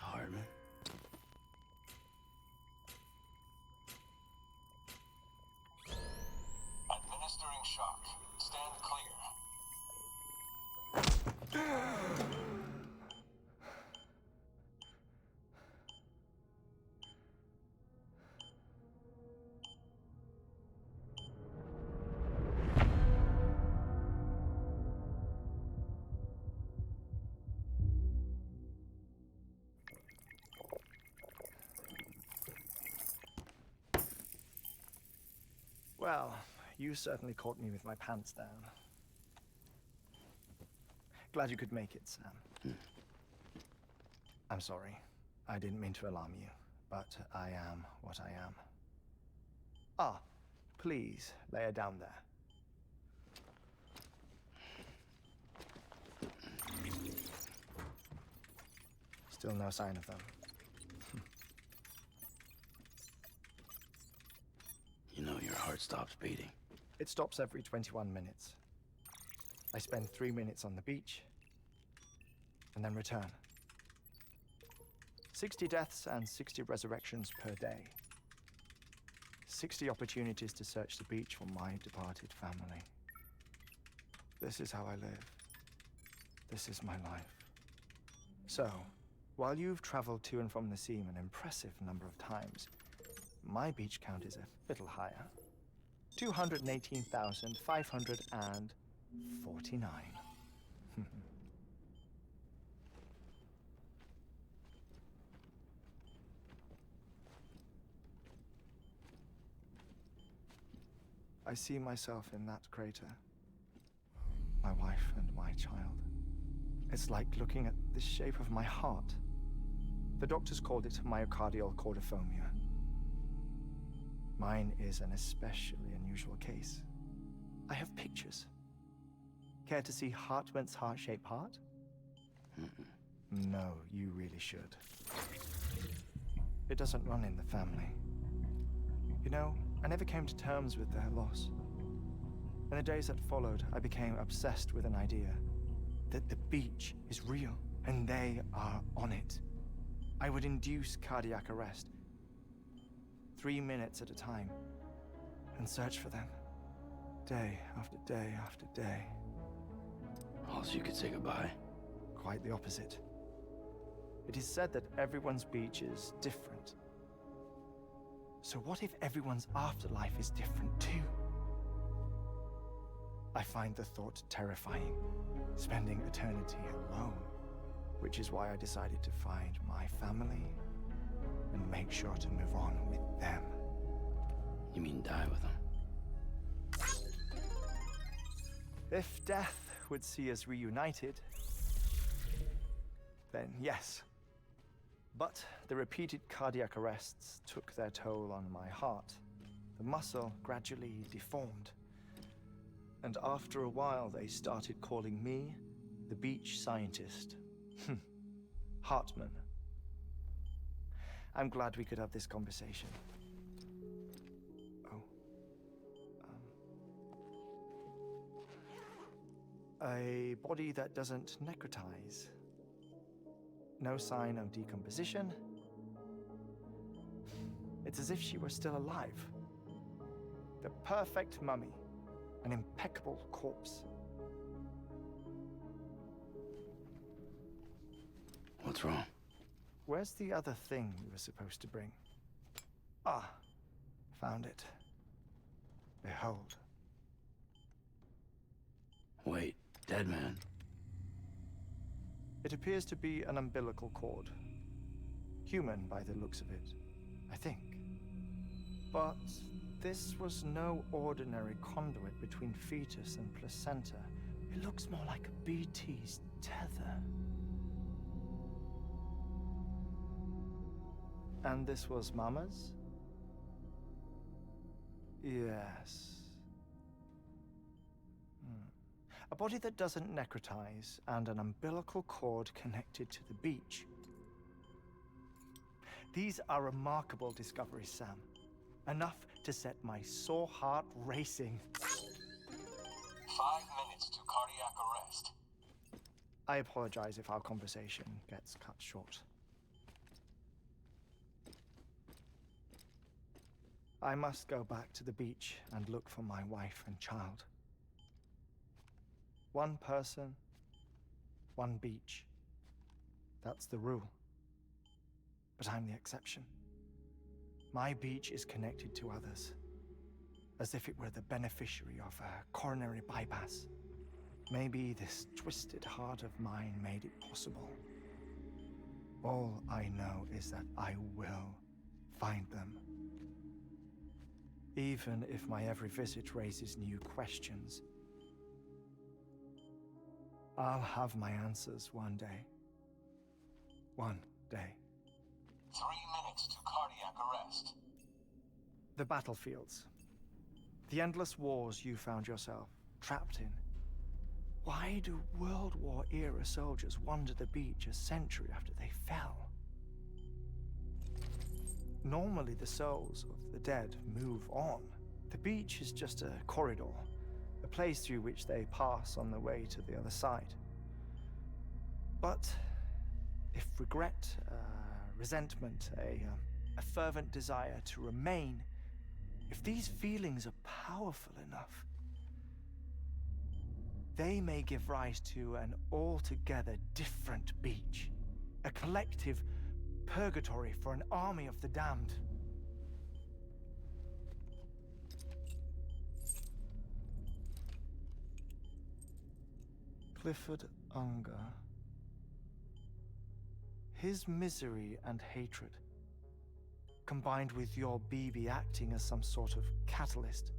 Hardman. Administering shock. Stand clear. Well, you certainly caught me with my pants down. Glad you could make it, Sam. I'm sorry. I didn't mean to alarm you, but I am what I am. Ah, please lay her down there. Still no sign of them. You know your heart stops beating. It stops every 21 minutes. I spend 3 minutes on the beach, and then return. 60 deaths and 60 resurrections per day. 60 opportunities to search the beach for my departed family. This is how I live. This is my life. So, while you've traveled to and from the seam an impressive number of times, my beach count is a little higher. 218,549. I see myself in that crater. My wife and my child. It's like looking at the shape of my heart. The doctors called it myocardial cordiformia. Mine is an especially unusual case. I have pictures. Care to see Hartman's heart-shaped heart? No, you really should. It doesn't run in the family. You know, I never came to terms with their loss. In the days that followed, I became obsessed with an idea that the beach is real and they are on it. I would induce cardiac arrest, 3 minutes at a time. and search for them. Day after day after day. Also, you could say goodbye. Quite the opposite. It is said that everyone's beach is different. So what if everyone's afterlife is different too? I find the thought terrifying, spending eternity alone, which is why I decided to find my family and make sure to move on with them. You mean die with them? If death would see us reunited, then yes. But the repeated cardiac arrests took their toll on my heart. The muscle gradually deformed. And after a while, they started calling me the beach scientist. Hartman. I'm glad we could have this conversation. Oh. A body that doesn't necrotize. No sign of decomposition. It's as if she were still alive. The perfect mummy. An impeccable corpse. What's wrong? Where's the other thing you were supposed to bring? Ah, found it. Behold. Wait, dead man. It appears to be an umbilical cord. Human by the looks of it, I think. But this was no ordinary conduit between fetus and placenta. It looks more like a BT's tether. And this was Mama's? Yes. A body that doesn't necrotize and an umbilical cord connected to the beach. These are remarkable discoveries, Sam. Enough to set my sore heart racing. 5 minutes to cardiac arrest. I apologize if our conversation gets cut short. I must go back to the beach and look for my wife and child. One person, one beach. That's the rule. But I'm the exception. My beach is connected to others, as if it were the beneficiary of a coronary bypass. Maybe this twisted heart of mine made it possible. All I know is that I will find them. Even if my every visit raises new questions, I'll have my answers one day. One day. 3 minutes to cardiac arrest. The battlefields. The endless wars you found yourself trapped in. Why do World War era soldiers wander the beach a century after they fell? Normally the souls of the dead move on. The beach is just a corridor, a place through which they pass on the way to the other side. But if regret, resentment, a fervent desire to remain, if these feelings are powerful enough, they may give rise to an altogether different beach, a collective purgatory for an army of the damned. Clifford Unger. His misery and hatred, combined with your BB acting as some sort of catalyst,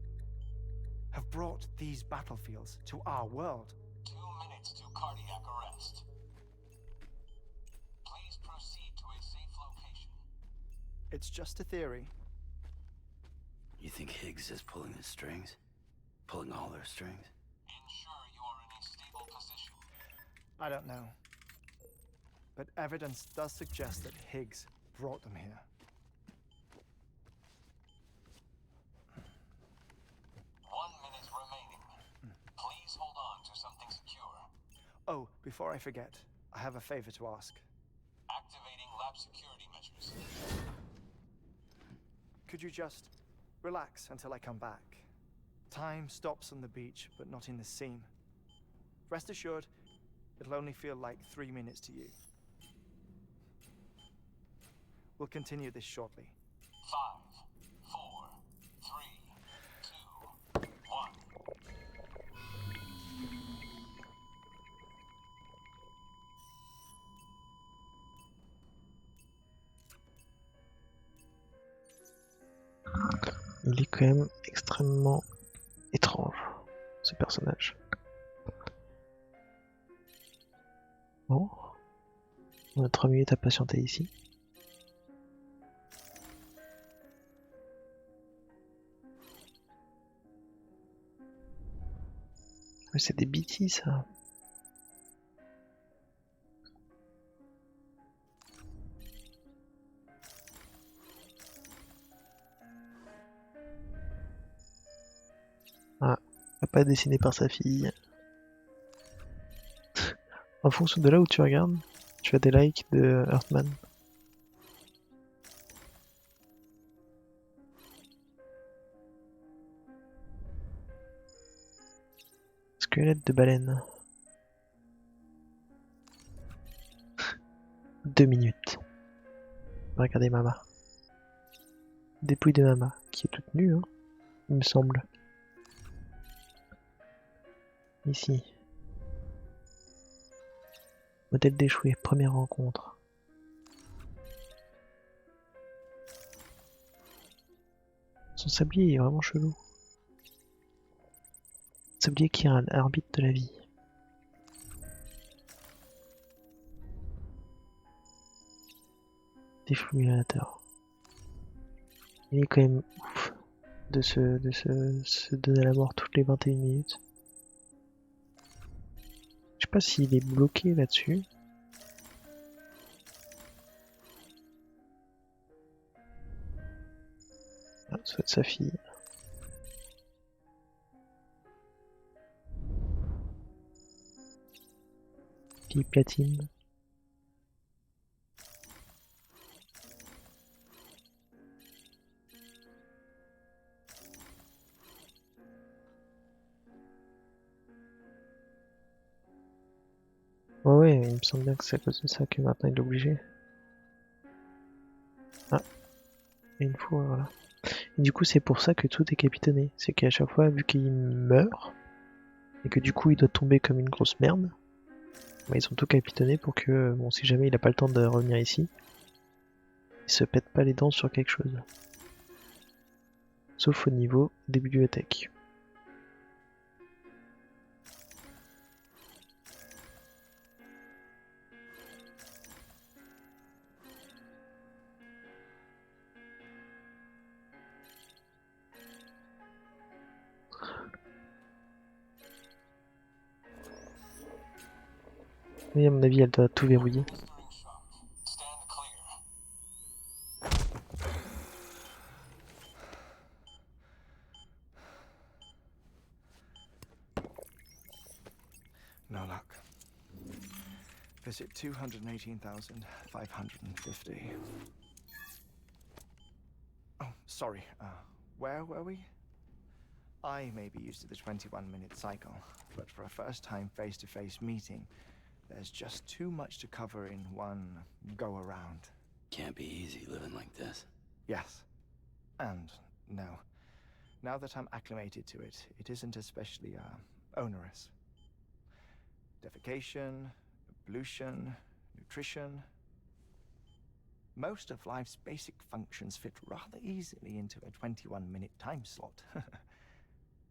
have brought these battlefields to our world. 2 minutes to cardiac arrest. Please proceed to a safe location. It's just a theory. You think Higgs is pulling the strings? Pulling all their strings? Ensure you are in a stable position. I don't know. But evidence does suggest that Higgs brought them here. 1 minute remaining. Please hold on to something secure. Oh, before I forget, I have a favor to ask. Activating lab security measures. Could you just Relax until I come back. Time stops on the beach, but not in the scene. Rest assured, it'll only feel like 3 minutes to you. We'll continue this shortly. 5, 4, 3, 2, 1. Il est quand même extrêmement étrange, ce personnage. Bon, on a 3 minutes à patienter ici. Mais c'est des BT ça. Ah, papa dessiné par sa fille. En fonction de là où tu regardes, tu as des likes de Earthman. Squelette de baleine. 2 minutes. Regardez Mama. Dépouille de Mama, qui est toute nue, hein, il me semble. Ici. Modèle d'échoué, première rencontre. Son sablier est vraiment chelou. Sablier qui est un arbitre de la vie. Défibrillateur. Il est quand même ouf de se donner la mort toutes les 21 minutes. Je sais pas s'il est bloqué là-dessus. Ah, ça va être sa fille. Fille platine. Ouais, il me semble bien que c'est à cause de ça que maintenant il est obligé. Ah, et une fois, voilà. Et du coup, c'est pour ça que tout est capitonné. C'est qu'à chaque fois, vu qu'il meurt, et que du coup il doit tomber comme une grosse merde, bah, ils ont tout capitonné pour que, bon, si jamais il a pas le temps de revenir ici, il se pète pas les dents sur quelque chose. Sauf au niveau des bibliothèques. Oui, à mon avis, elle doit tout verrouiller. Stand clear. No luck. Visit 218,550. Oh, sorry. Where were we? I may be used to the 21-minute cycle, but for a first-time face-to-face meeting, there's just too much to cover in one go-around. Can't be easy living like this. Yes. And no. Now that I'm acclimated to it, it isn't especially, onerous. Defecation, ablution, nutrition. Most of life's basic functions fit rather easily into a 21-minute time slot.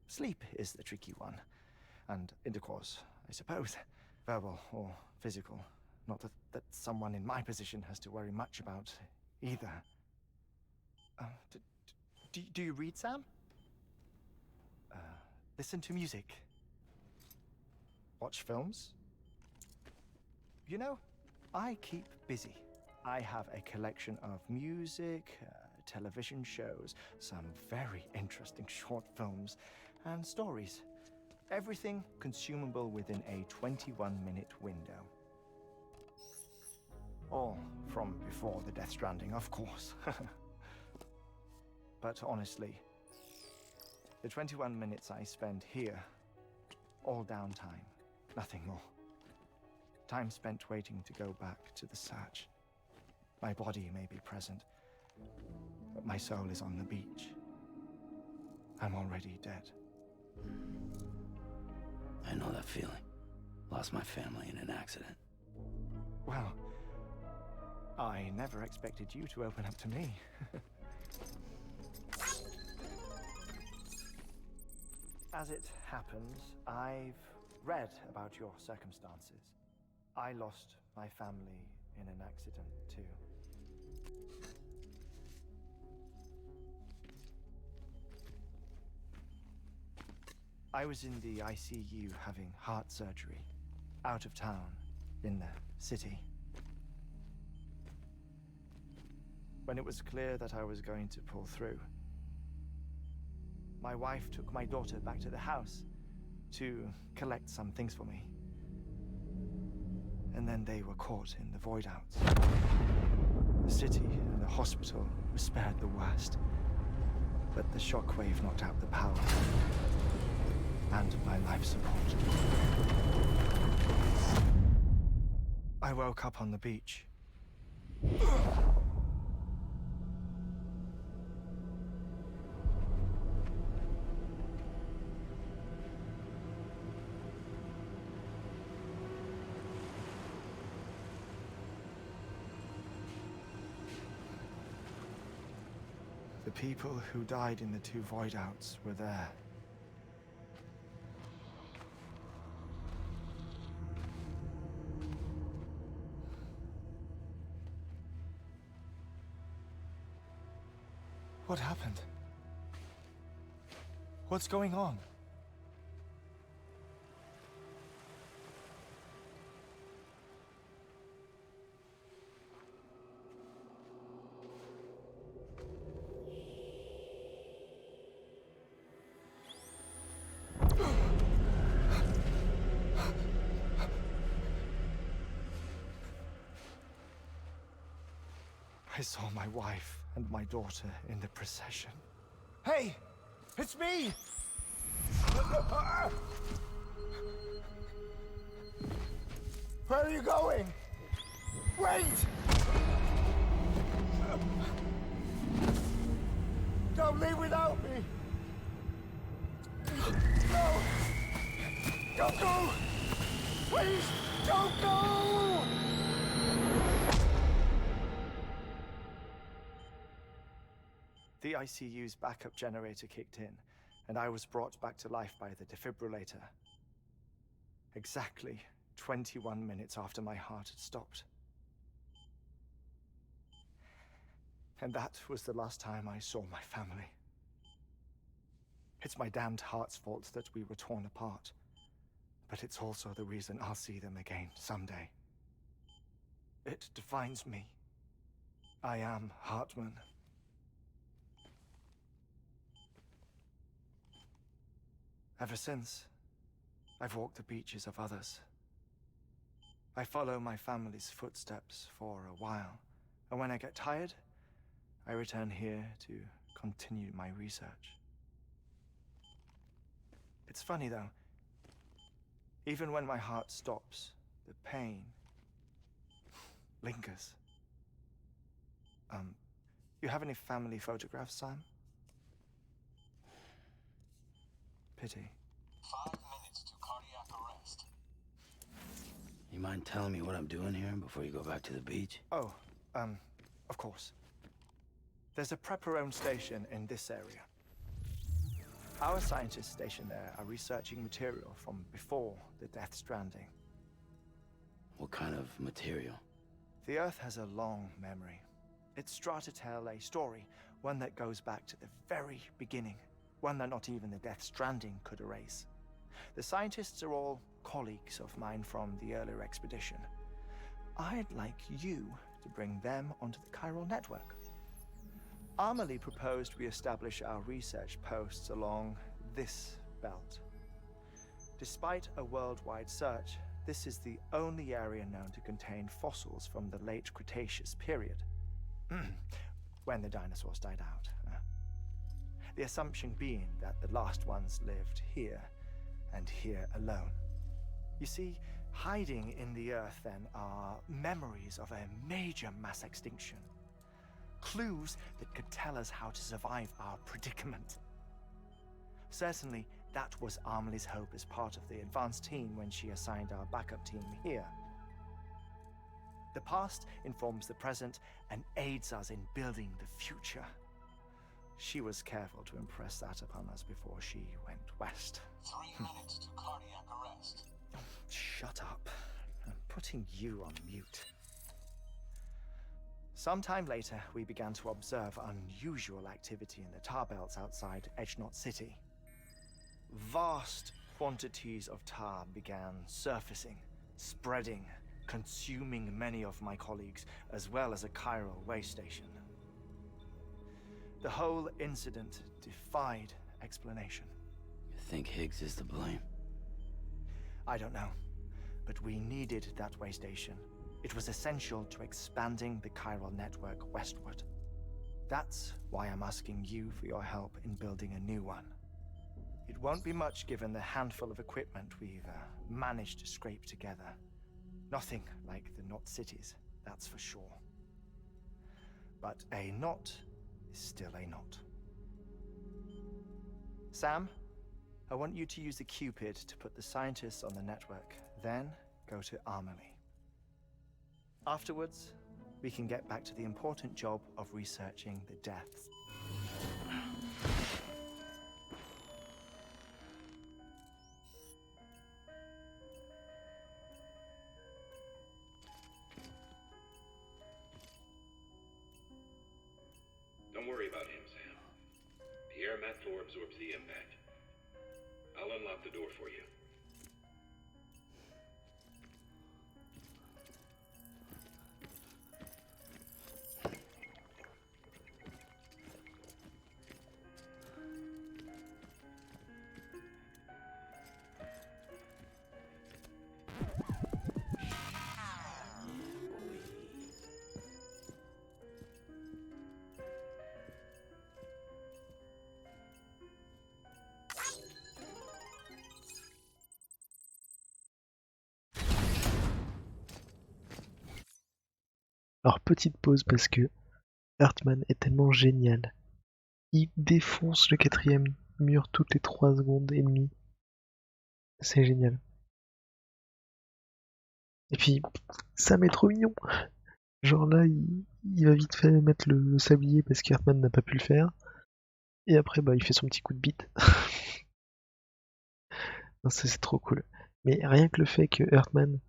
Sleep is the tricky one. And intercourse, I suppose. Verbal or physical. Not that someone in my position has to worry much about either. Do you read, Sam? Listen to music. Watch films? You know, I keep busy. I have a collection of music, television shows, some very interesting short films, and stories. Everything consumable within a 21-minute window. All from before the Death Stranding, of course. But honestly, The 21 minutes I spend here, all downtime, nothing more. Time spent waiting to go back to the search. My body may be present, but my soul is on the beach. I'm already dead. I know that feeling. Lost my family in an accident. Well, I never expected you to open up to me. As it happens, I've read about your circumstances. I lost my family in an accident, too. I was in the ICU having heart surgery, out of town, in the city. When it was clear that I was going to pull through, my wife took my daughter back to the house to collect some things for me. And then they were caught in the void outs. The city and the hospital were spared the worst, but the shockwave knocked out the power and my life support. I woke up on the beach. The people who died in the 2 void outs were there. What happened? What's going on? I saw my wife and my daughter in the procession. Hey! It's me! Where are you going? Wait! Don't leave without me! No! Don't go! Please, don't go! The ICU's backup generator kicked in, and I was brought back to life by the defibrillator. Exactly 21 minutes after my heart had stopped. And that was the last time I saw my family. It's my damned heart's fault that we were torn apart, but it's also the reason I'll see them again someday. It defines me. I am Hartman. Ever since, I've walked the beaches of others. I follow my family's footsteps for a while, and when I get tired, I return here to continue my research. It's funny though, even when my heart stops, the pain lingers. You have any family photographs, Sam? Pity. 5 minutes to cardiac arrest. You mind telling me what I'm doing here before you go back to the beach? Oh, of course. There's a prepper-owned station in this area. Our scientists stationed there are researching material from before the Death Stranding. What kind of material? The Earth has a long memory. It's trying to tell a story, one that goes back to the very beginning, one that not even the Death Stranding could erase. The scientists are all colleagues of mine from the earlier expedition. I'd like you to bring them onto the chiral network. Amelie proposed we establish our research posts along this belt. Despite a worldwide search, this is the only area known to contain fossils from the late Cretaceous period, when the dinosaurs died out. the assumption being that the last ones lived here and here alone. You see, hiding in the earth then are memories of a major mass extinction. Clues that could tell us how to survive our predicament. Certainly, that was Amelie's hope as part of the advanced team when she assigned our backup team here. The past informs the present and aids us in building the future. She was careful to impress that upon us before she went west. 3 minutes to cardiac arrest. Shut up. I'm putting you on mute. Sometime later, we began to observe unusual activity in the tar belts outside Edgenot City. Vast quantities of tar began surfacing, spreading, consuming many of my colleagues, as well as a chiral way station. The whole incident defied explanation. You think Higgs is to blame? I don't know, but we needed that way station. It was essential to expanding the chiral network westward. That's why I'm asking you for your help in building a new one. It won't be much given the handful of equipment we've managed to scrape together. Nothing like the knot cities, that's for sure. But a knot is still a knot. Sam, I want you to use the Cupid to put the scientists on the network, then go to Amelie. Afterwards, we can get back to the important job of researching the deaths. Don't worry about him, Sam. The air mat floor absorbs the impact. I'll unlock the door for you. Alors petite pause parce que Hartman est tellement génial. Il défonce le 4e mur toutes les 3 secondes et demie. C'est génial. Et puis, Sam est trop mignon. Genre là, il va vite fait mettre le sablier parce qu'Hartman n'a pas pu le faire. Et après, bah, il fait son petit coup de bite. Non, ça, c'est trop cool. Mais rien que le fait que Hartman,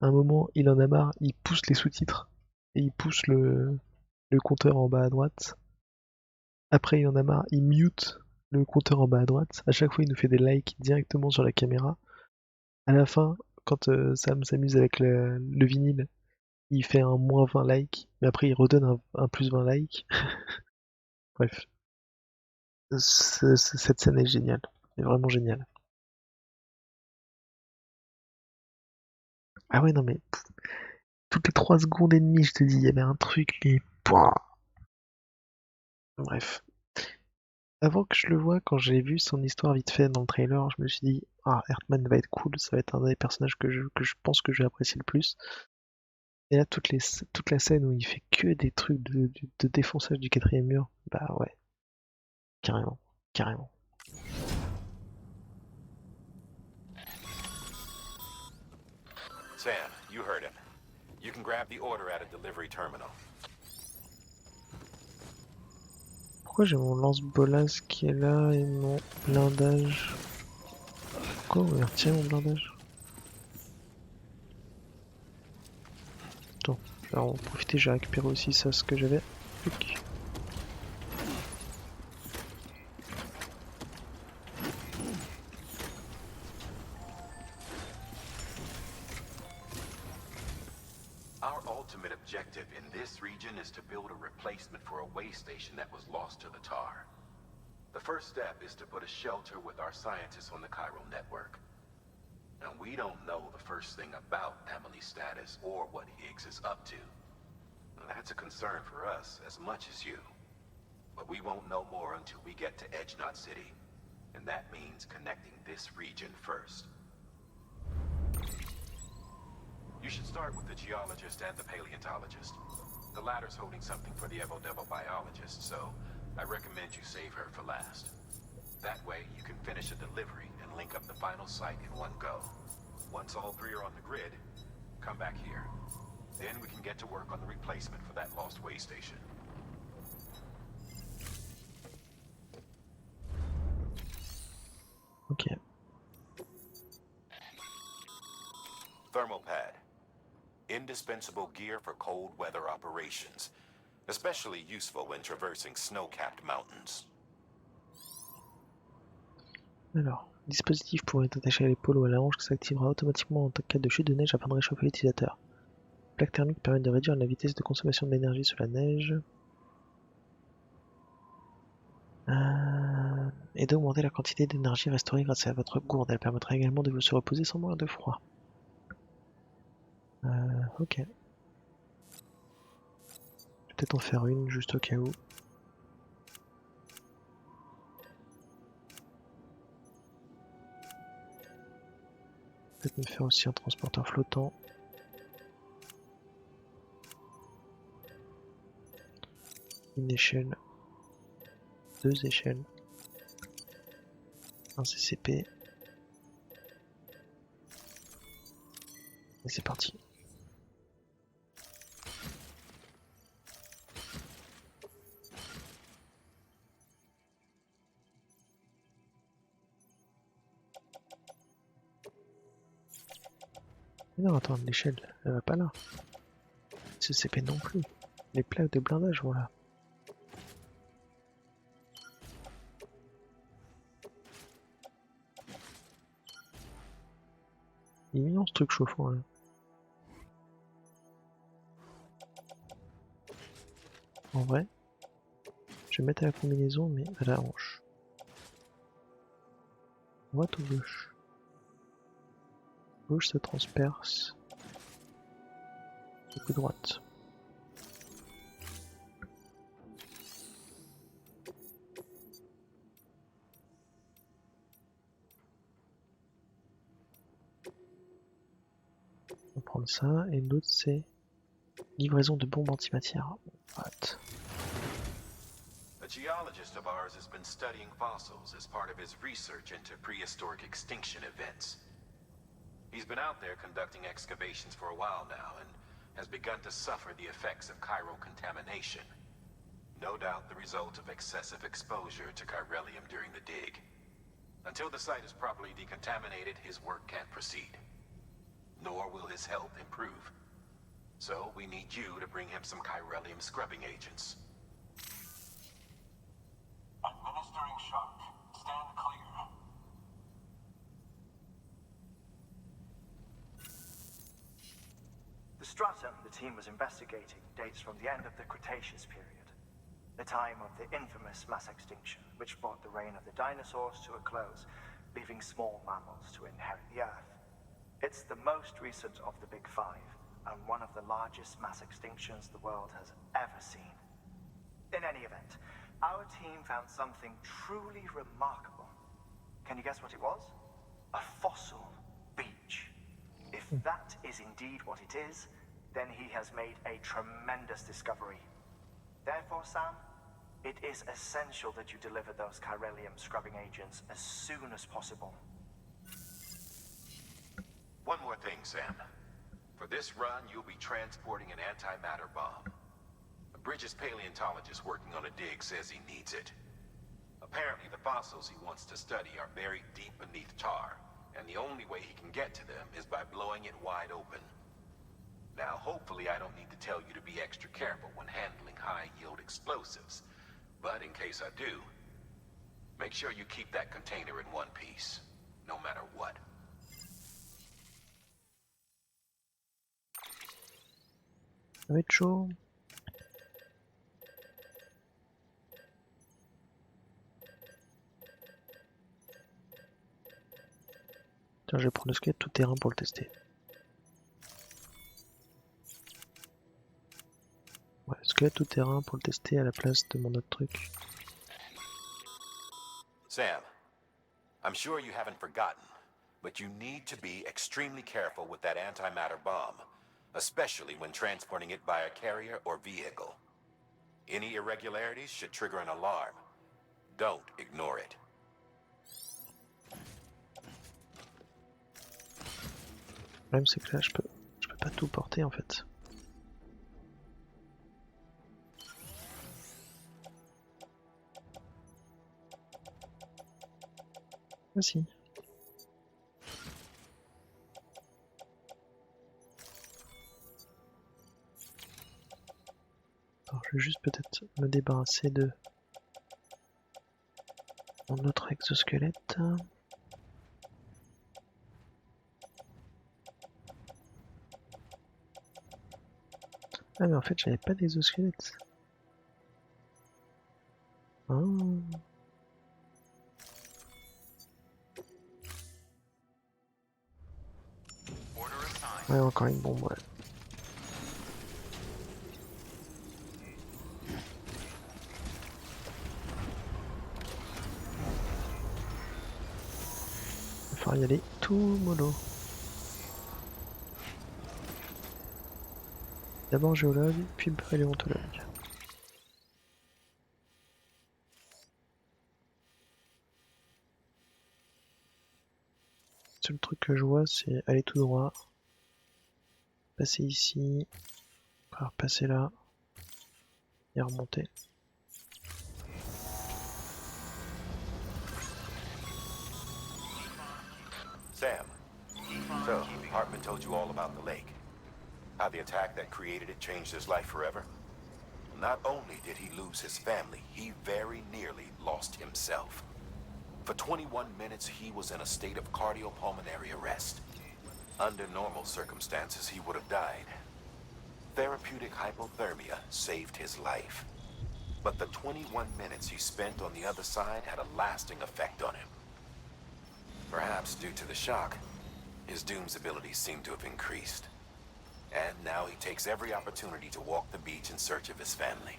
à un moment, il en a marre, il pousse les sous-titres. Et il pousse le compteur en bas à droite. Après, il en a marre, il mute le compteur en bas à droite. À chaque fois, il nous fait des likes directement sur la caméra. À la fin, quand Sam s'amuse avec le vinyle, il fait un moins 20 likes, mais après il redonne un plus 20 likes. Bref. Cette scène est géniale. Elle est vraiment géniale. Ah ouais, non mais... toutes les 3 secondes et demie, je te dis, il y avait un truc, mais... Pouah. Bref. Avant que je le voie, quand j'ai vu son histoire vite fait dans le trailer, je me suis dit, ah, Hartman va être cool, ça va être un des personnages que je pense que je vais apprécier le plus. Et là, toute la scène où il fait que des trucs de défonçage du 4e mur, bah ouais. Carrément. Carrément. Sam, you heard him. You can grab the order at a delivery terminal. Pourquoi j'ai mon lance-bolas qui est là et mon blindage? Pourquoi on va retirer mon blindage? Attends, alors on va en profiter, j'ai récupéré aussi ça, ce que j'avais. Our ultimate objective in this region is to build a replacement for a way station that was lost to the tar. The first step is to put a shelter with our scientists on the chiral network. Now, we don't know the first thing about Amelie's status or what Higgs is up to. That's a concern for us as much as you. But we won't know more until we get to Edge Knot City. And that means connecting this region first. You should start with the geologist and the paleontologist. The latter's holding something for the Evo Devil biologist, so I recommend you save her for last. That way, you can finish a delivery and link up the final site in one go. Once all three are on the grid, come back here. Then we can get to work on the replacement for that lost way station. Ok. Thermal pad. Indispensable gear for cold weather operations. Especially useful when traversing snow-capped mountains. Alors, le dispositif pourrait être attaché à l'épaule ou à la hanche qui s'activera automatiquement en cas de chute de neige afin de réchauffer l'utilisateur. La plaque thermique permet de réduire la vitesse de consommation de l'énergie sous la neige. Et d'augmenter la quantité d'énergie restaurée grâce à votre gourde. Elle permettra également de se reposer sans mourir de froid. Ok. Je vais peut-être en faire une juste au cas où. Peut-être me faire aussi un transporteur flottant. Une échelle. 2 échelles. Un CCP. Et c'est parti. Non, attends, l'échelle, elle va pas là. CCP non plus. Les plaques de blindage, voilà. Il est mignon ce truc chauffant là. En vrai, je vais mettre à la combinaison mais à la hanche. Droite ou gauche? Gauche se transperce. Et puis droite. On va prendre ça et l'autre c'est livraison de bombes antimatière. What? A geologist of ours has been studying fossils as part of his research into prehistoric extinction events. He's been out there conducting excavations for a while now and has begun to suffer the effects of chirocontamination. No doubt the result of excessive exposure to chiralium during the dig. Until the site is properly decontaminated, his work can't proceed. Nor will his health improve. So we need you to bring him some chiralium scrubbing agents. Administering shock. Stand clear. The stratum the team was investigating dates from the end of the Cretaceous period, the time of the infamous mass extinction, which brought the reign of the dinosaurs to a close, leaving small mammals to inherit the Earth. It's the most recent of the Big Five, and one of the largest mass extinctions the world has ever seen. In any event, our team found something truly remarkable. Can you guess what it was? A fossil beach. If that is indeed what it is, then he has made a tremendous discovery. Therefore, Sam, it is essential that you deliver those chiralium scrubbing agents as soon as possible. One more thing, Sam. For this run, you'll be transporting an antimatter bomb. A Bridges paleontologist working on a dig says he needs it. Apparently, the fossils he wants to study are buried deep beneath tar, and the only way he can get to them is by blowing it wide open. Now, hopefully I don't need to tell you to be extra careful when handling high-yield explosives, but in case I do, make sure you keep that container in one piece, no matter what. Ça va être chaud. Tiens, je vais prendre le squelette tout terrain pour le tester. Ouais, exosquelette tout terrain pour le tester à la place de mon autre truc. Sam, I'm sure you haven't forgotten, but you need to be extremely careful with that antimatter bomb, especially when transporting it by a carrier or vehicle. Any irregularities should trigger an alarm. Don't ignore it. Le problème c'est que là je peux pas tout porter en fait. Ah si. Alors je vais juste peut-être me débarrasser de mon autre exosquelette. Ah mais en fait j'avais pas d'exosquelette. Ah. Ouais, encore une bombe, ouais. Il va falloir y aller tout mollo. D'abord géologue, puis paléontologue. Le seul truc que je vois, c'est aller tout droit, passer ici, alors passer là, et remonter. Sam, so Hartman told you all about the lake. How the attack that created it changed his life forever? Not only did he lose his family, he very nearly lost himself. For 21 minutes, he was in a state of cardiopulmonary arrest. Under normal circumstances, he would have died. Therapeutic hypothermia saved his life. But the 21 minutes he spent on the other side had a lasting effect on him. Perhaps due to the shock, his Doom's abilities seem to have increased. And now he takes every opportunity to walk the beach in search of his family.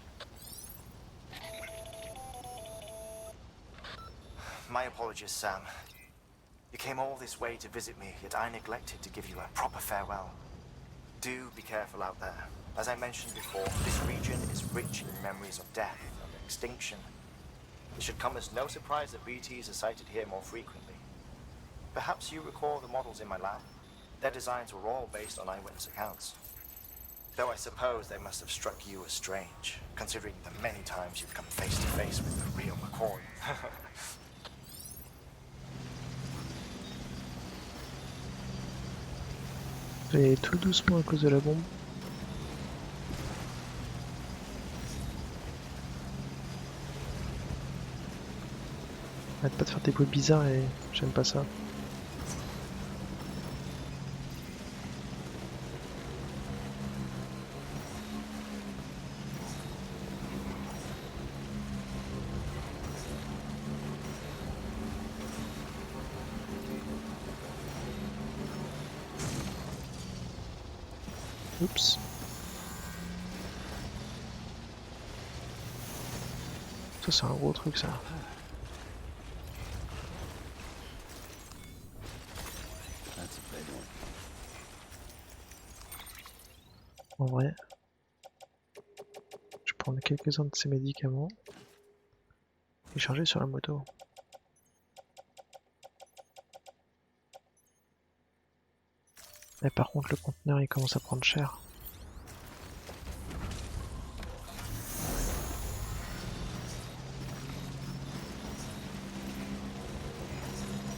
My apologies, Sam. You came all this way to visit me, yet I neglected to give you a proper farewell. Do be careful out there. As I mentioned before, this region is rich in memories of death and extinction. It should come as no surprise that BTs are sighted here more frequently. Perhaps you recall the models in my lab? Their designs were all based on eyewitness accounts. Though I suppose they must have struck you as strange, considering the many times you've come face to face with the real McCoy. Je vais aller tout doucement à cause de la bombe. Arrête pas de faire des bruits bizarres et j'aime pas ça. Oups. Ça c'est un gros truc ça. En vrai, je vais prendre quelques-uns de ces médicaments et charger sur la moto. Mais par contre le conteneur il commence à prendre cher.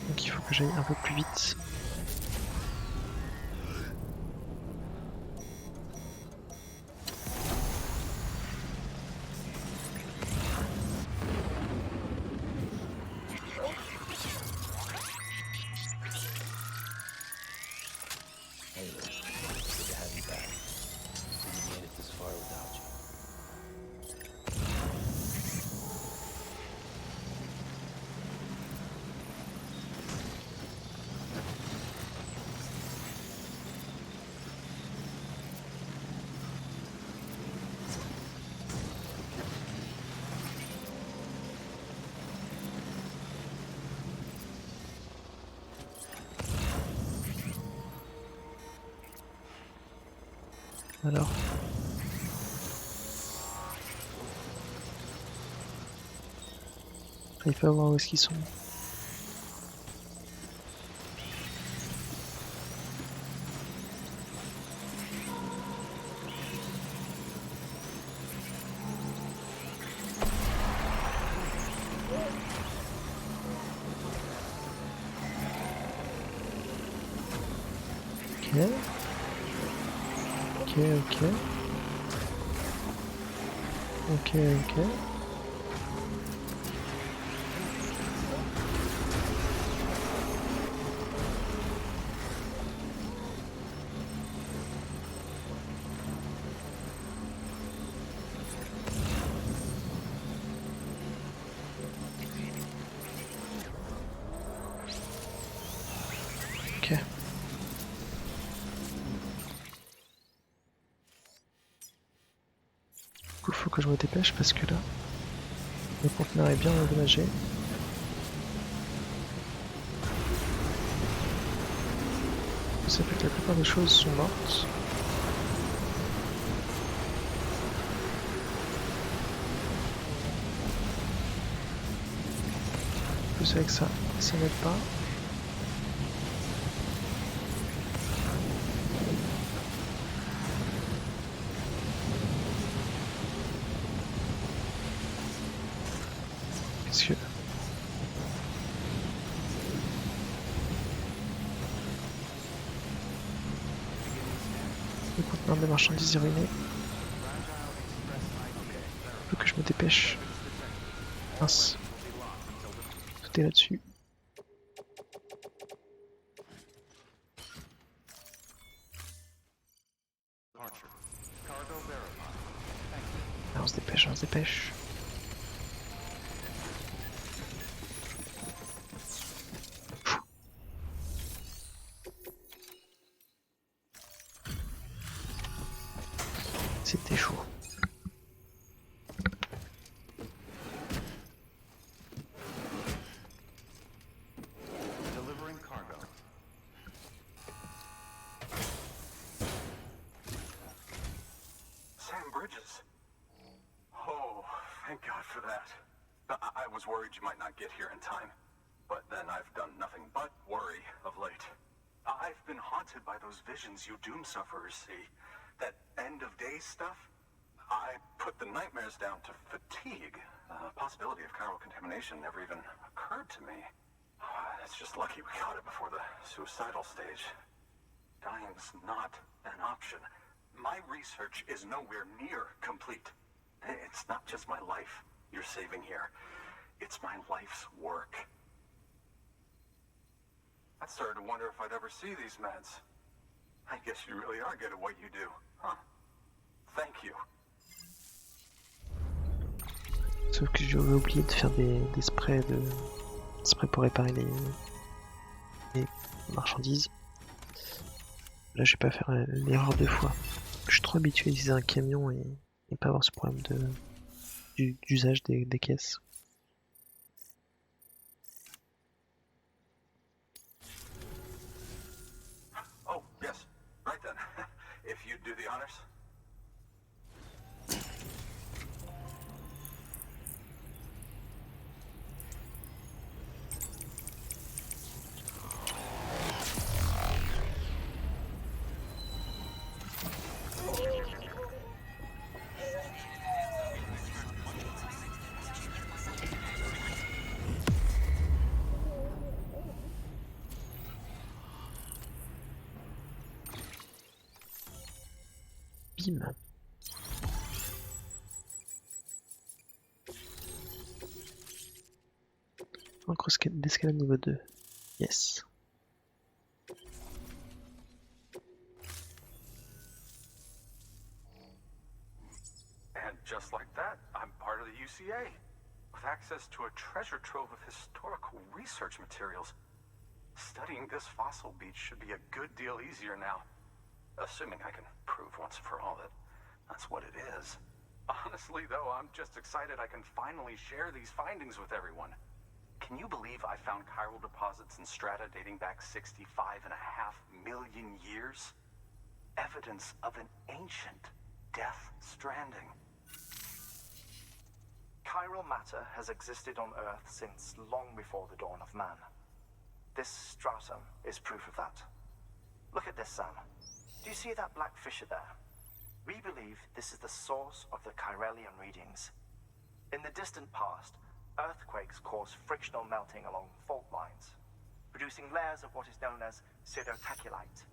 Donc il faut que j'aille un peu plus vite. Alors. Il faut voir où est-ce qu'ils sont. Ok. Ok, ok. Ok, ok. Ok. Du coup, faut que je me dépêche parce que là, le conteneur est bien endommagé. Ça fait que la plupart des choses sont mortes. Plus avec ça, ça n'aide pas. Qu'est-ce que... Le conteneur de marchandises est ruiné. Faut que je me dépêche. Mince. Tout est là-dessus. Ah, on se dépêche, on se dépêche. C'était chaud. Delivering cargo. Sam Bridges. Oh, thank God for that. I was worried you might not get here in time. But then I've done nothing but worry of late. I've been haunted by those visions you Doom sufferers see. That end-of-day stuff. I put the nightmares down to fatigue. The possibility of chiral contamination never even occurred to me. It's just lucky we caught it before the suicidal stage. Dying's not an option. My research is nowhere near complete. It's not just my life you're saving here. It's my life's work. I started to wonder if I'd ever see these meds. I guess you really are good at what you do, huh? Thank you. Sauf que j'avais oublié de faire des sprays pour réparer les marchandises. Là, je vais pas faire l'erreur 2 fois. Je suis trop habitué à utiliser un camion et pas avoir ce problème d'usage des caisses. Oh, yes. Right then. If you'd do the honors. Bim. Encore d'escalade niveau 2. Yes. And just like that, I'm part of the UCA. With access to a treasure trove of historical research materials. Studying this fossil beach should be a good deal easier now. Assuming I can prove once and for all that that's what it is. Honestly, though, I'm just excited I can finally share these findings with everyone. Can you believe I found chiral deposits in strata dating back 65.5 million years? evidence of an ancient death stranding. Chiral matter has existed on Earth since long before the dawn of man. This stratum is proof of that. Look at this, Sam. Do you see that black fissure there? We believe this is the source of the Chiralian readings. In the distant past, earthquakes caused frictional melting along fault lines, producing layers of what is known as pseudotaculite.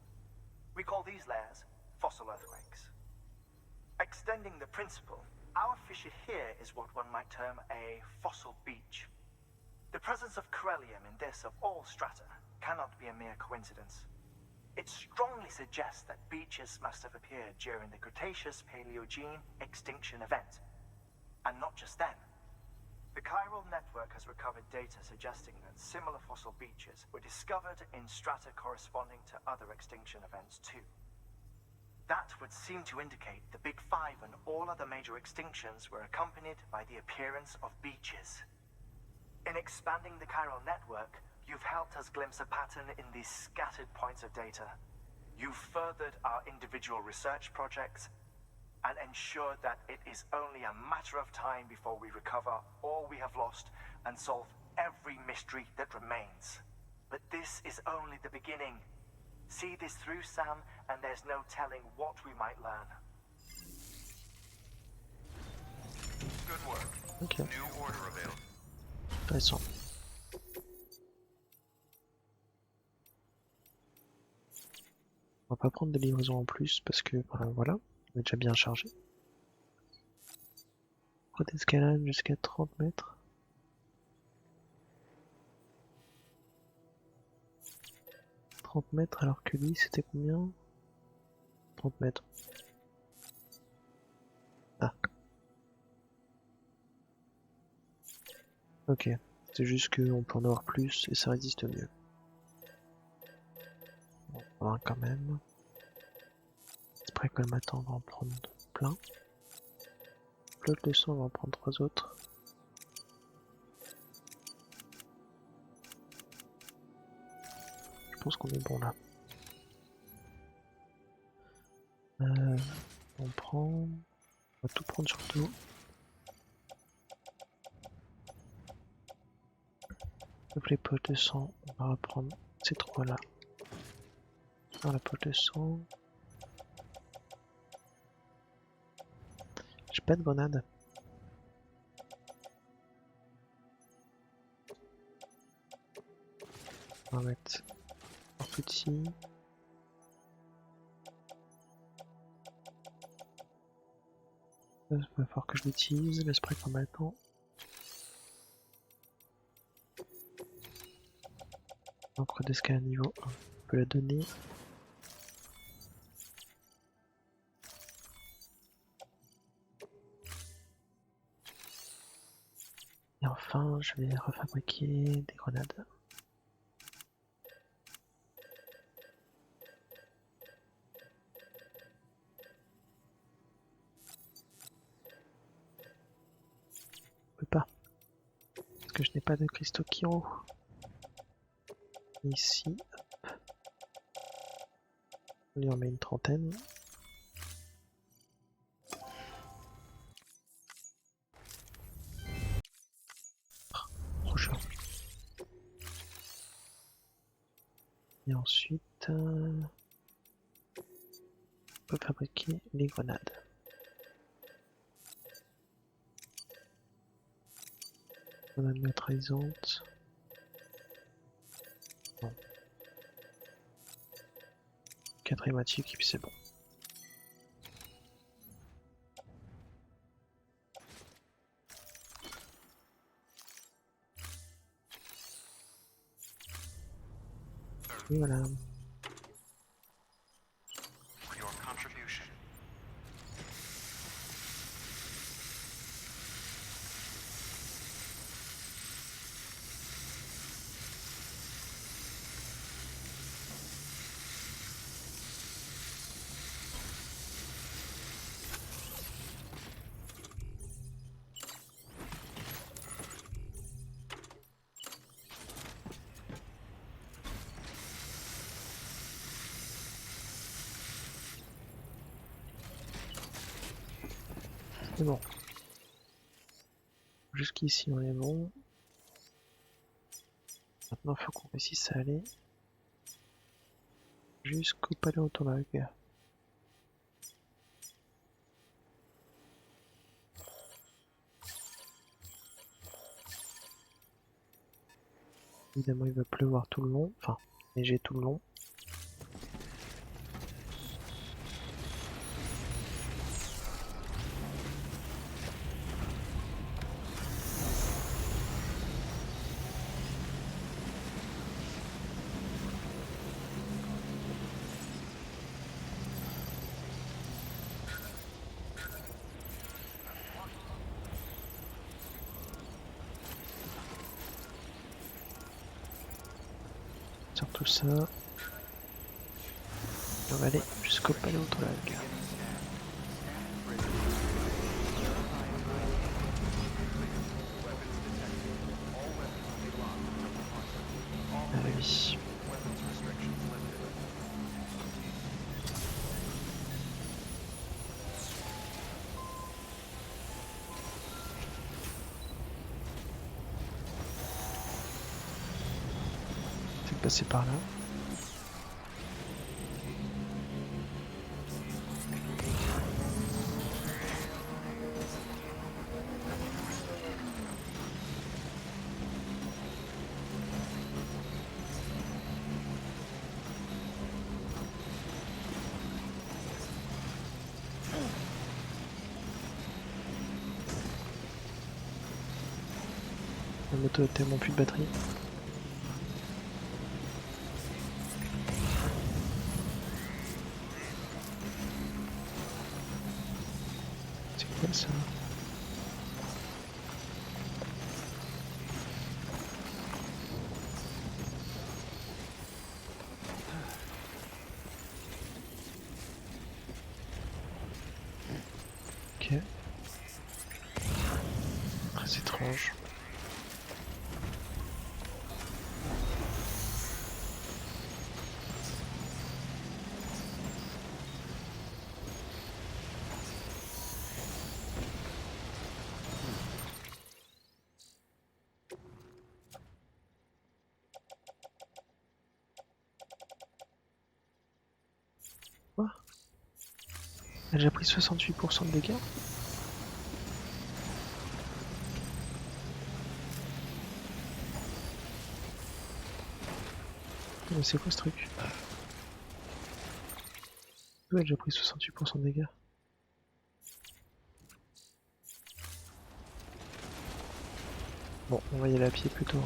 We call these layers fossil earthquakes. Extending the principle, our fissure here is what one might term a fossil beach. The presence of corellium in this of all strata cannot be a mere coincidence. It strongly suggests that beaches must have appeared during the Cretaceous-Paleogene extinction event. And not just then. The chiral network has recovered data suggesting that similar fossil beaches were discovered in strata corresponding to other extinction events too. That would seem to indicate the Big Five and all other major extinctions were accompanied by the appearance of beaches. In expanding the chiral network, you've helped us glimpse a pattern in these scattered points of data. You've furthered our individual research projects and ensured that it is only a matter of time before we recover all we have lost and solve every mystery that remains. But this is only the beginning. See this through, Sam, and there's no telling what we might learn. Good work. Ok. New order available. Intéressant. On va pas prendre des livraisons en plus parce que voilà, on est déjà bien chargé. Pourquoi d'escalade jusqu'à 30 mètres? Alors que lui c'était combien? 30 mètres. Ah. Ok, c'est juste qu'on peut en avoir plus et ça résiste mieux. On en prend un quand même. Après colmatant on va en prendre plein. L'autre leçon on va en prendre 3 autres. Je pense qu'on est bon là. On va tout prendre surtout. Donc les poches de sang, on va reprendre ces 3 là. Dans la poche de sang. J'ai pas de grenade. On va mettre un petit. Il va falloir que je l'utilise, le spray combattant. Encre d'escalade niveau 1, on peut la donner. Et enfin, je vais refabriquer des grenades. Je peux pas. Parce que je n'ai pas de cristaux Kiro. Ici, hop. On lui en met une trentaine. Trop chaud. Et ensuite, on peut fabriquer les grenades. Grenade neutralisante. Bon. 4 hématiques et puis c'est bon. Et voilà. Your contribution. Mais bon. Jusqu'ici on est bon. Maintenant il faut qu'on réussisse à aller jusqu'au paléontologue. Évidemment il va pleuvoir tout le long, enfin neiger tout le long. Sur tout ça, on va aller jusqu'au paléontologue. Ah oui. C'est passé par là. La moto a tellement plus de batterie. C'est quoi ça? Ok. Très étrange. Quoi? Elle a déjà pris 68% de dégâts? Mais c'est quoi ce truc? Elle a déjà pris 68% de dégâts. Bon, on va y aller à pied plutôt.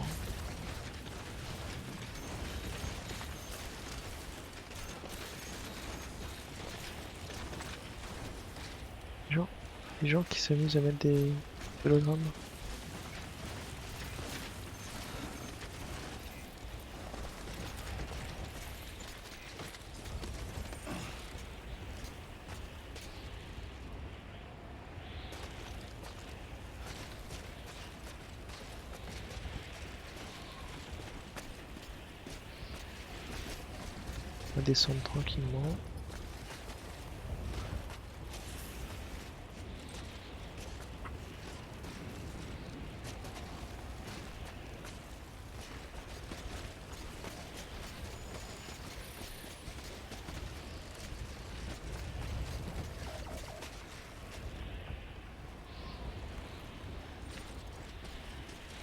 Les gens qui s'amusent à mettre des hologrammes. On va descendre tranquillement.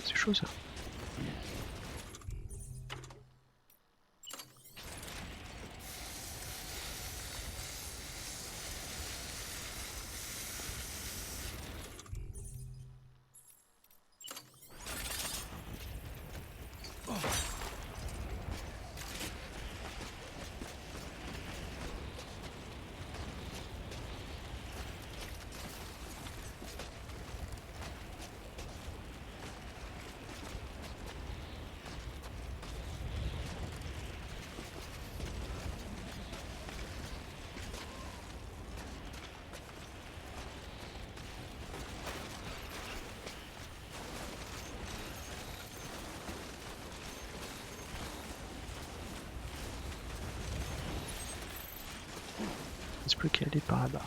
C'est chaud ça. Il ne reste plus qu'à aller par là-bas.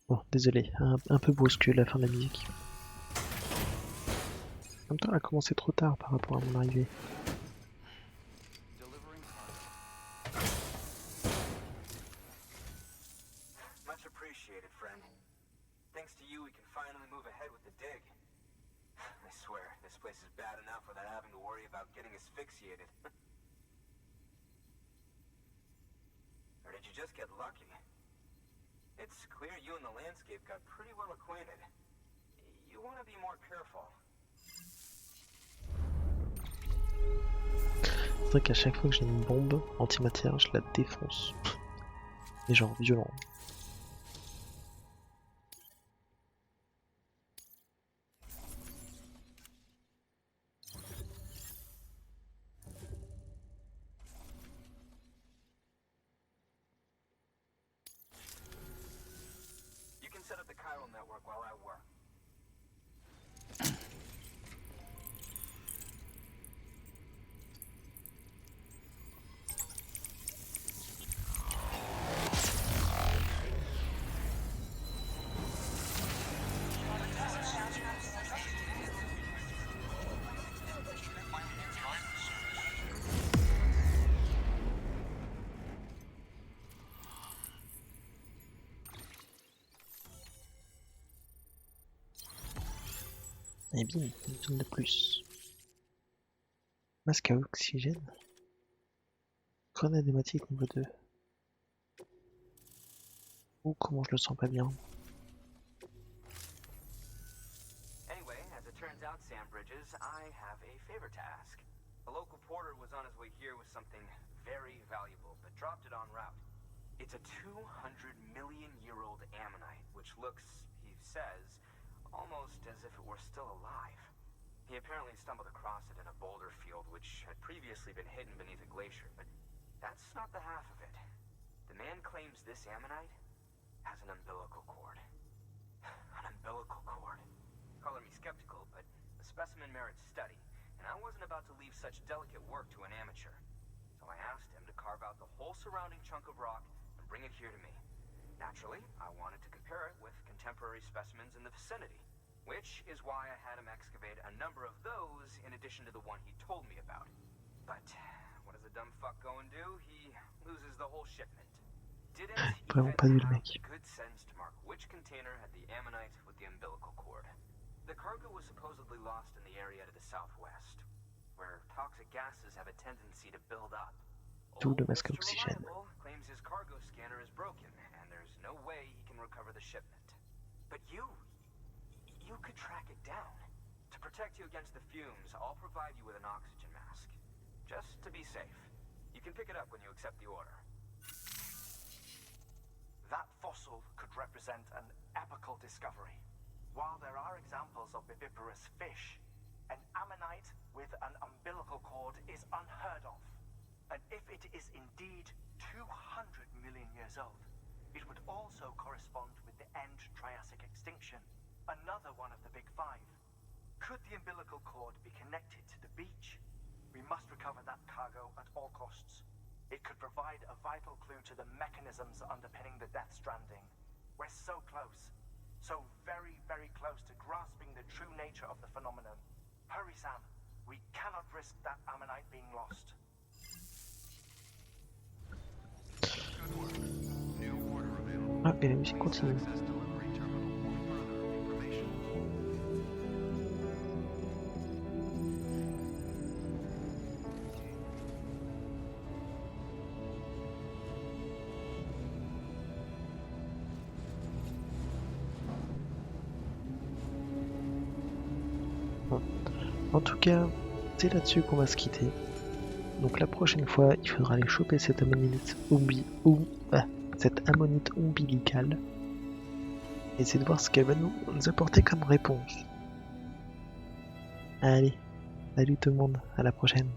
Bon, désolé, un peu brusque la fin de la musique. En même temps, elle a commencé trop tard par rapport à mon arrivée. Much appreciated, friend. Thanks to you, we can finally move ahead with the dig. I swear, this place is bad enough without having to worry about getting asphyxiated. Or did you just get lucky? It's clear you and the landscape got pretty well acquainted. You want to be more careful. C'est vrai qu'à chaque fois que j'ai une bombe antimatière, je la défonce. Mais genre violent. You can set up the chiral network while I work. Et bim, une zone de plus. Masque à oxygène. Grenade hématique niveau 2. Ou comment je le sens pas bien. Anyway, as it turns out, Sam Bridges, I have a favor to ask. A local porter was on his way here with something very valuable, but dropped it en route. It's a 200-million-year-old ammonite, which looks, he says, almost as if it were still alive. He apparently stumbled across it in a boulder field, which had previously been hidden beneath a glacier, but that's not the half of it. The man claims this ammonite has an umbilical cord. An umbilical cord. Color me skeptical, but the specimen merits study, and I wasn't about to leave such delicate work to an amateur. So I asked him to carve out the whole surrounding chunk of rock and bring it here to me. Naturally, I wanted to compare it with contemporary specimens in the vicinity, which is why I had him excavate a number of those in addition to the one he told me about. But what does a dumb fuck go and do? He loses the whole shipment. Didn't even have good sense to mark which container had the ammonite with the umbilical cord. The cargo was supposedly lost in the area to the southwest, where toxic gases have a tendency to build up. D'où le masque à oxygène. Claims his cargo scanner is broken, and there's no way he can recover the shipment. But you could track it down. To protect you against the fumes, I'll provide you with an oxygen mask. Just to be safe. You can pick it up when you accept the order. That fossil could represent an epochal discovery. While there are examples of viviparous fish, an ammonite with an umbilical cord is unheard of. And if it is indeed 200 million years old, it would also correspond with the end Triassic extinction, another one of the big five. Could the umbilical cord be connected to the beach? We must recover that cargo at all costs. It could provide a vital clue to the mechanisms underpinning the Death Stranding. We're so close. So very, very close to grasping the true nature of the phenomenon. Hurry, Sam. We cannot risk that ammonite being lost. Ah, et la musique continue. Bon. En tout cas, c'est là-dessus qu'on va se quitter. Donc la prochaine fois, il faudra aller choper cette ammonite ombilicale et essayer de voir ce qu'elle va nous apporter comme réponse. Allez, salut tout le monde, à la prochaine.